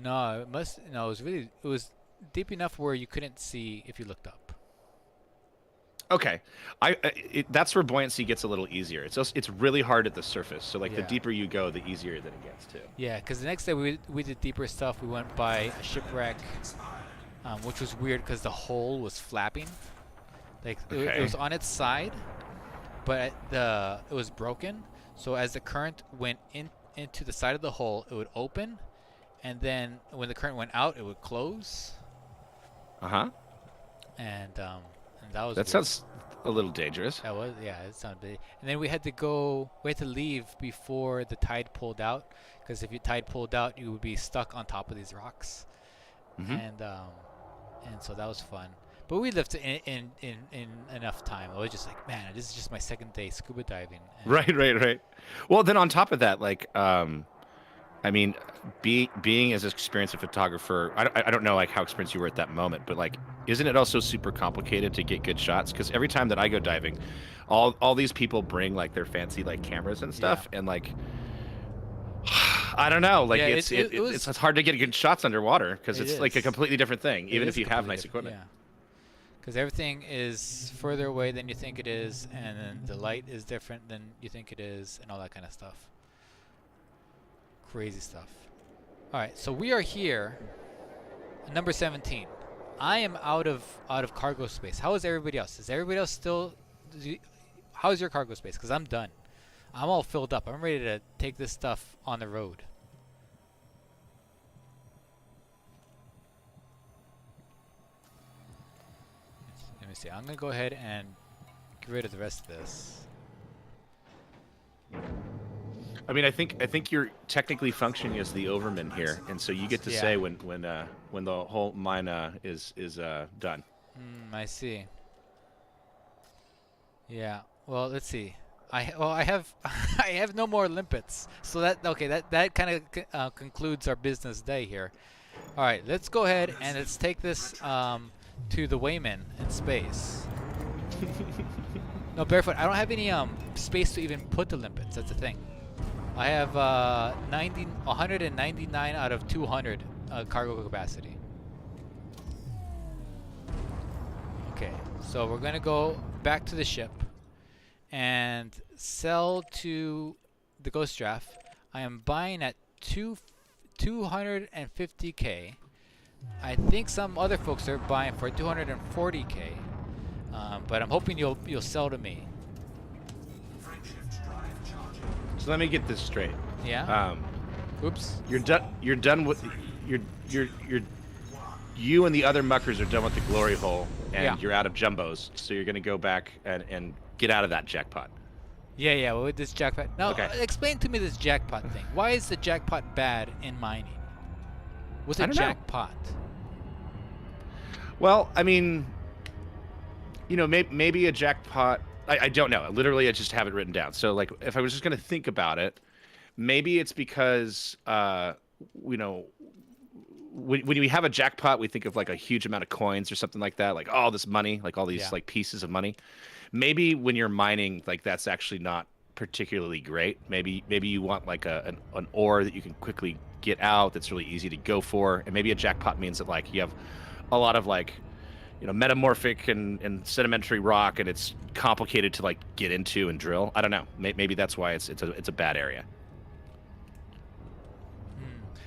no, no, it was deep enough where you couldn't see if you looked up. Okay, that's where buoyancy gets a little easier. It's really hard at the surface. So like the Yeah. deeper you go, the easier that it gets too. Yeah, because the next day we did deeper stuff. We went by a shipwreck, which was weird because the hull was flapping. Like it Okay. was on its side, but it was broken. So as the current went into the side of the hull, it would open, and then when the current went out, it would close. Uh huh. And that was That weird. sounds a little dangerous. That was, yeah, it sounded big. And then we had to leave before the tide pulled out, because if your tide pulled out, you would be stuck on top of these rocks. Hmm. And so that was fun. But we left in enough time. I was just like, man, this is just my second day scuba diving. And Right. Well, then on top of that, like, I mean, being as an experienced photographer, I don't know like how experienced you were at that moment, but like, isn't it also super complicated to get good shots? Because every time that I go diving, all these people bring like their fancy like cameras and stuff, and like, I don't know, like Yeah, it's hard to get good shots underwater because It it's like a is. completely different thing, It even is if you have completely nice different, equipment. yeah. Because everything is further away than you think it is, and then the light is different than you think it is, and all that kind of stuff. Crazy stuff. All right, so we are here, number 17. I am out of cargo space. How is everybody else? Is everybody else still? How is your cargo space? Because I'm done. I'm all filled up. I'm ready to take this stuff on the road. Let me see. I'm gonna go ahead and get rid of the rest of this. I mean, I think you're technically functioning as the overman here, and so you get to Yeah. say when the whole mine is done. I see. Yeah. Well, let's see. I have I have no more limpets. So that kind of concludes our business day here. All right, let's go ahead and let's take this to the Wayman in space. No, Barefoot, I don't have any space to even put the limpets. That's the thing. I have 199 out of 200 cargo capacity. Okay, so we're gonna go back to the ship and sell to the Ghost Giraffe. I am buying at 250k. I think some other folks are buying for 240k, but I'm hoping you'll sell to me. So let me get this straight. Yeah. Oops. You're done. You're done with you're you and the other muckers are done with the glory hole, and Yeah. you're out of jumbos. So you're gonna go back and get out of that jackpot. Yeah. Well, with this jackpot. Now, Okay. explain to me this jackpot thing. Why is the jackpot bad in mining? What's I a don't know. jackpot? Well, I mean, maybe a jackpot. I don't know. Literally, I just have it written down. So, like, if I was just going to think about it, maybe it's because, when we have a jackpot, we think of like a huge amount of coins or something like that, like all this money, like all these Yeah. like pieces of money. maybe when you're mining, like that's actually not particularly great. Maybe you want like an ore that you can quickly get out that's really easy to go for, and maybe a jackpot means that like you have a lot of like metamorphic and sedimentary rock, and it's complicated to like get into and drill. I don't know. Maybe that's why it's a bad area.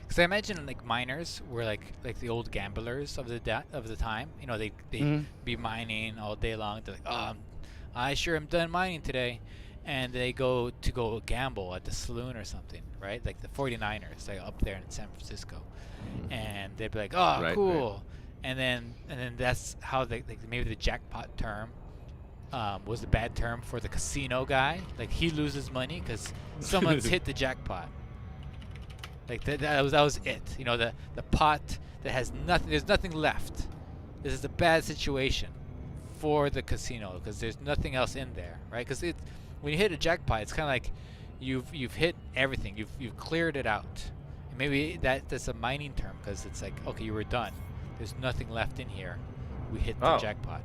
Because I imagine like miners were like the old gamblers of the time. You know, they Mhm. be mining all day long. They're like, oh, I sure am done mining today, and they go gamble at the saloon or something, right? Like the 49ers, like up there in San Francisco, and they'd be like, oh, Right, right. cool, and then that's how like maybe the jackpot term was the bad term for the casino guy. Like he loses money because someone's hit the jackpot. Like that was it. You know, the pot that has nothing. There's nothing left. This is a bad situation for the casino because there's nothing else in there, right? Because when you hit a jackpot, it's kind of like you've hit everything. You've cleared it out. And maybe that's a mining term because it's like, okay, you were done. There's nothing left in here. We hit the Oh. jackpot.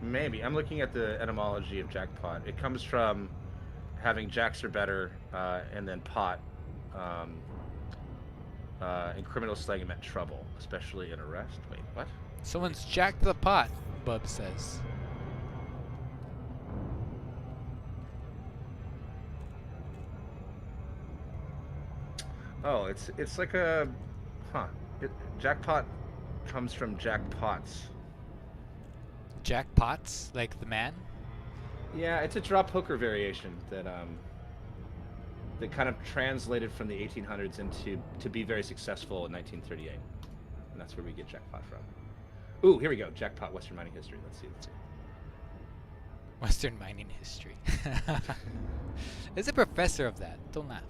Maybe. I'm looking at the etymology of jackpot. It comes from having jacks or better, and then pot. In criminal slang, it meant trouble, especially in arrest. Wait, what? Someone's jacked the pot, Bub says. Oh, it's like a, huh? Jackpot comes from jackpots. Jackpots, like the man. Yeah, it's a drop hooker variation that kind of translated from the 1800s into to be very successful in 1938, and that's where we get jackpot from. Ooh, here we go. Jackpot Western mining history. Let's see. Western mining history. There's a professor of that. Don't laugh.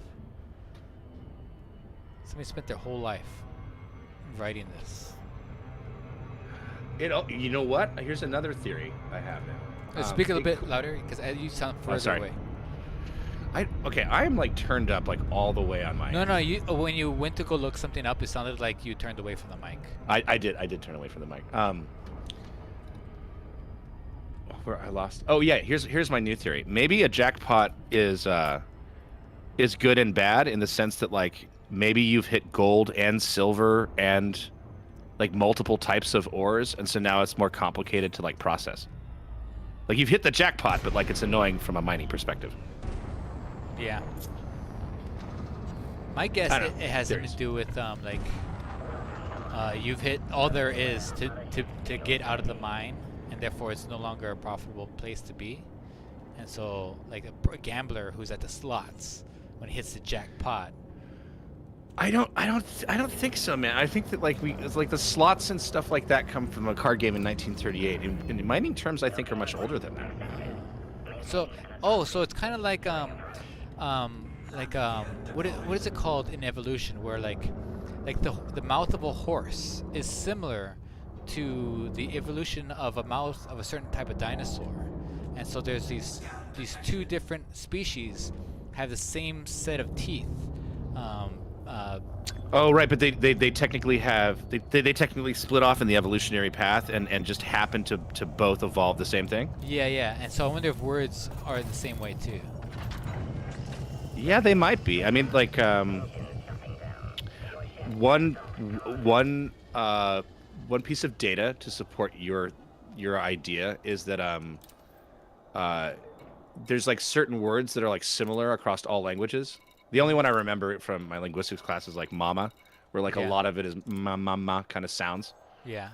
Somebody spent their whole life writing this. You know what? Here's another theory I have now. Speak a little bit louder because you sound further sorry. away. I am like turned up like all the way on my. No, you when you went to go look something up, it sounded like you turned away from the mic. I did turn away from the mic. Where I lost. Oh yeah, here's my new theory. Maybe a jackpot is good and bad in the sense that like maybe you've hit gold and silver and like multiple types of ores, and so now it's more complicated to like process. Like you've hit the jackpot, but like it's annoying from a mining perspective. Yeah. My guess I don't know. it has something to do with you've hit all there is to get out of the mine, and therefore it's no longer a profitable place to be. And so like a gambler who's at the slots, when he hits the jackpot. I don't think so, man. I think that like it's like the slots and stuff like that come from a card game in 1938. In mining terms, I think are much older than that. So so it's kind of like what is it called in evolution, where like the mouth of a horse is similar to the evolution of a mouth of a certain type of dinosaur, and so there's these two different species have the same set of teeth. Oh right, but they technically have they technically split off in the evolutionary path and just happen to both evolve the same thing. Yeah, and so I wonder if words are the same way too. Yeah, they might be. I mean, like one piece of data to support your idea is that there's like certain words that are like similar across all languages. The only one I remember from my linguistics class is like mama, where like a lot of it is ma kind of sounds. Yeah.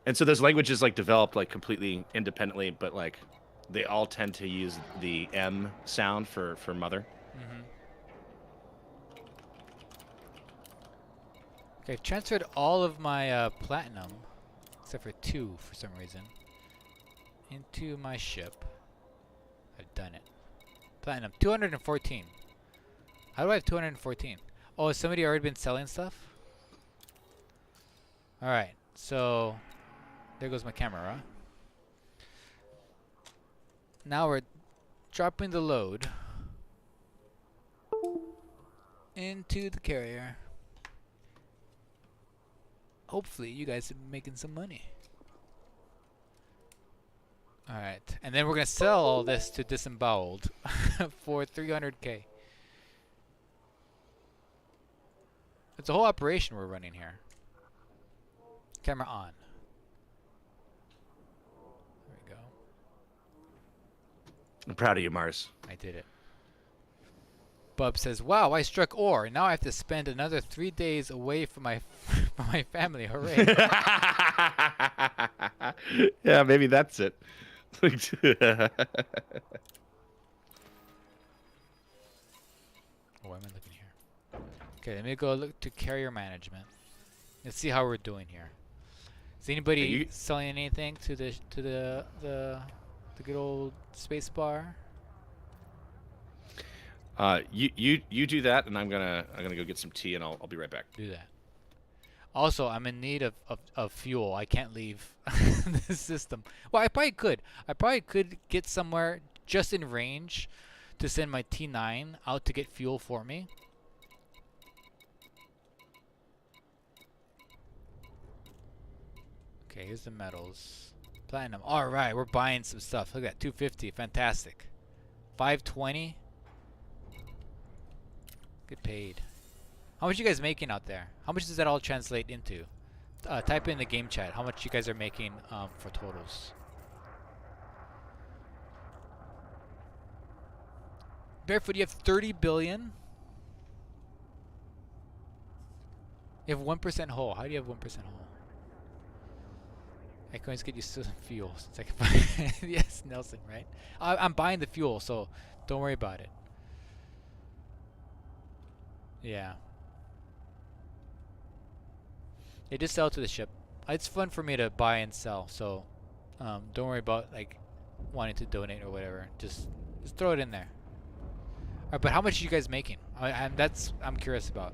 And so those languages like developed like completely independently, but like they all tend to use the M sound for mother. Mm-hmm. Okay, I've transferred all of my platinum, except for 2 for some reason, into my ship. I've done it. Platinum, 214. How do I have 214? Oh, has somebody already been selling stuff? Alright, so there goes my camera. Now we're dropping the load into the carrier. Hopefully you guys are making some money. All right, and then we're gonna sell all this to Disemboweled for 300k. It's a whole operation we're running here. Camera on. There we go. I'm proud of you, Mars. I did it. Bub says, "Wow, I struck ore. Now I have to spend another 3 days away from my from my family. Hooray!" Yeah, maybe that's it. Oh, why am I looking here? Okay, let me go look to carrier management. Let's see how we're doing here. Is anybody you- selling anything to the good old space bar? You do that, and I'm gonna go get some tea, and I'll be right back. Do that. Also, I'm in need of fuel. I can't leave this system. Well, I probably could. I probably could get somewhere just in range to send my T9 out to get fuel for me. Okay, here's the metals. Platinum. All right, we're buying some stuff. Look at that, 250. Fantastic. 520. Get paid. How much you guys making out there? How much does that all translate into? Type in the game chat how much you guys are making for totals. Barefoot, you have 30 billion. You have 1% whole. How do you have 1% whole? I can always get you some fuel. Since I can buy yes, Nelson, right? I'm buying the fuel, so don't worry about it. Yeah. They just sell to the ship. It's fun for me to buy and sell, so don't worry about like wanting to donate or whatever. Just throw it in there. Alright, but how much are you guys making? I'm curious about.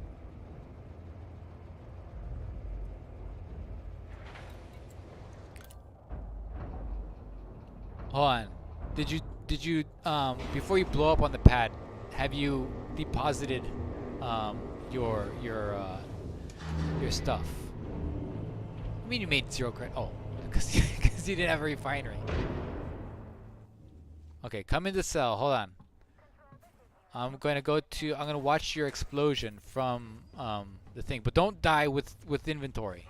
Hold on. Did you before you blow up on the pad, have you deposited your stuff? I mean, you made 0 credit. Oh, because you didn't have a refinery. Okay, come into cell. Hold on. I'm gonna watch your explosion from the thing, but don't die with inventory.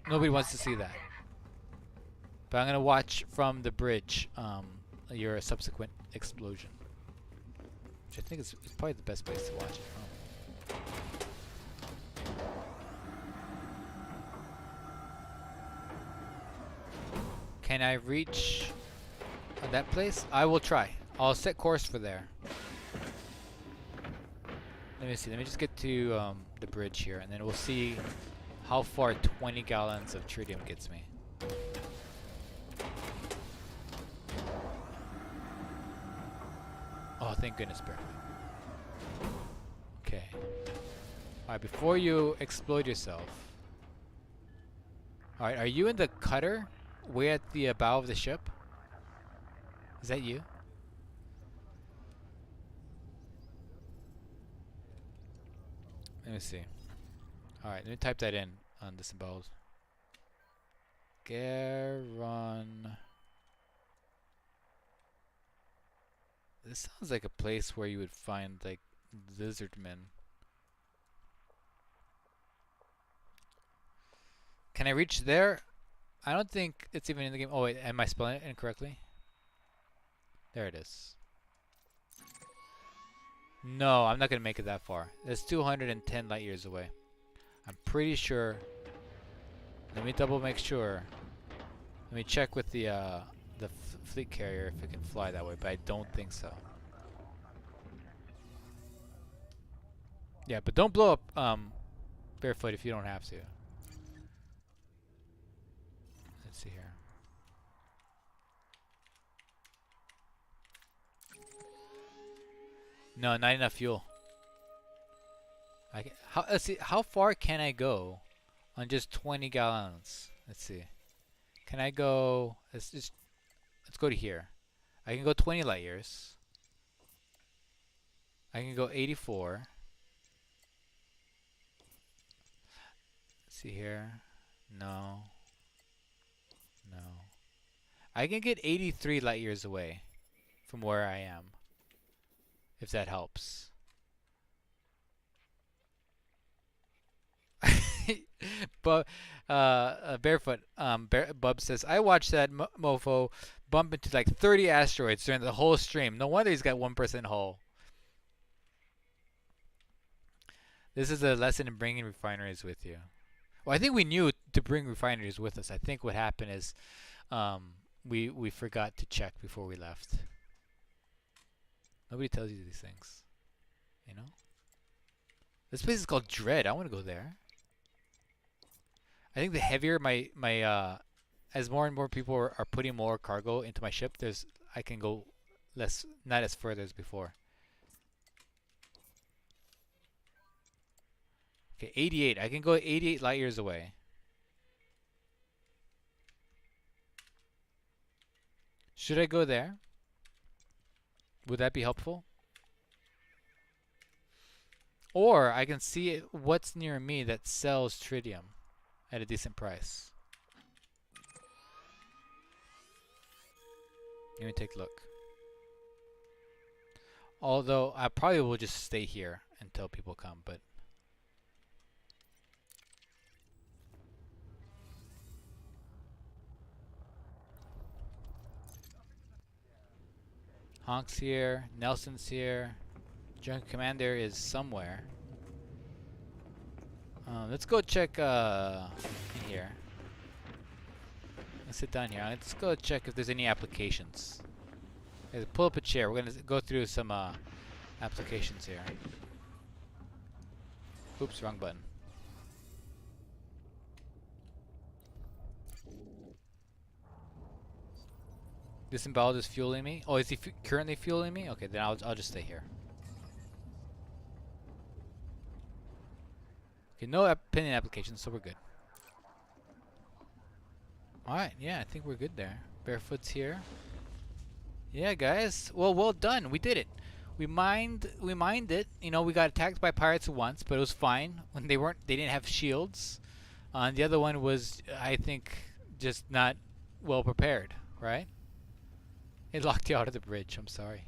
Nobody wants to see that. But I'm gonna watch from the bridge your subsequent explosion, which I think is probably the best place to watch it from. Can I reach that place? I will try. I'll set course for there. Let me see. Let me just get to the bridge here, and then we'll see how far 20 gallons of tritium gets me. Oh, thank goodness, perfect. Okay. Alright, before you explode yourself. Alright, are you in the cutter? Way at the bow of the ship? Is that you? Let me see. Alright, let me type that in on Disemboweled. Garon. This sounds like a place where you would find like lizardmen. Can I reach there? I don't think it's even in the game. Oh wait, am I spelling it incorrectly? There it is. No, I'm not gonna make it that far. It's 210 light years away. I'm pretty sure. Let me double make sure. Let me check with the fleet carrier if it can fly that way, but I don't think so. Yeah, but don't blow up Barefoot if you don't have to. Let's see here. No, not enough fuel. Let's see. How far can I go on just 20 gallons? Let's see. Can I go? Let's go to here. I can go 20 light years. I can go 84. Let's see here. No. No. I can get 83 light years away from where I am, if that helps. But Barefoot Bub says I watched that mofo bump into like 30 asteroids during the whole stream. No wonder he's got 1% hull. This is a lesson in bringing refineries with you. Well, I think we knew to bring refineries with us. I think what happened is we forgot to check before we left. Nobody tells you these things, you know. This place is called Dread. I want to go there. I think the heavier as more and more people are putting more cargo into my ship, I can go less, not as further as before. Okay, 88. I can go 88 light years away. Should I go there? Would that be helpful? Or I can see what's near me that sells tritium at a decent price. Let me take a look. Although I probably will just stay here until people come, but Honk's here, Nelson's here, Jungle Commander is somewhere. Let's go check in here. Let's sit down here. Let's go check if there's any applications. Okay, pull up a chair. We're gonna go through some applications here. Oops, wrong button. Disemboweled is fueling me. Oh, is he currently fueling me? Okay, then I'll just stay here. Okay, no pending applications, so we're good. Alright, yeah, I think we're good there. Barefoot's here. Yeah, guys. Well done. We did it. We mined it. You know, we got attacked by pirates once, but it was fine when they didn't have shields. And the other one was, I think, just not well prepared, right? It locked you out of the bridge. I'm sorry.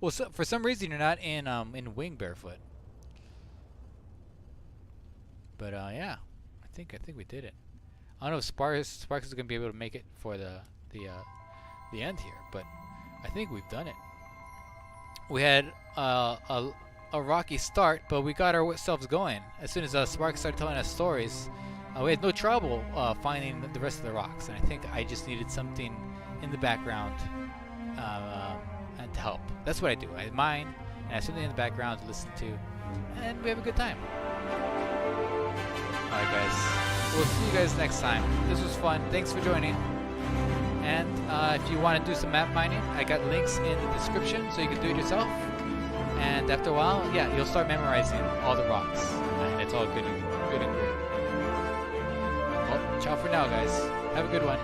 Well, so, for some reason you're not in wing, Barefoot. But yeah, I think we did it. I don't know if Sparks is gonna be able to make it for the end here, but I think we've done it. We had a rocky start, but we got ourselves going. As soon as Sparks started telling us stories, we had no trouble finding the rest of the rocks, and I think I just needed something in the background and to help. That's what I do. I mine, and I have something in the background to listen to, and we have a good time. Alright guys, we'll see you guys next time. This was fun. Thanks for joining. And if you want to do some map mining, I got links in the description so you can do it yourself. And after a while, yeah, you'll start memorizing all the rocks. And it's all good and great. Well, ciao for now guys. Have a good one.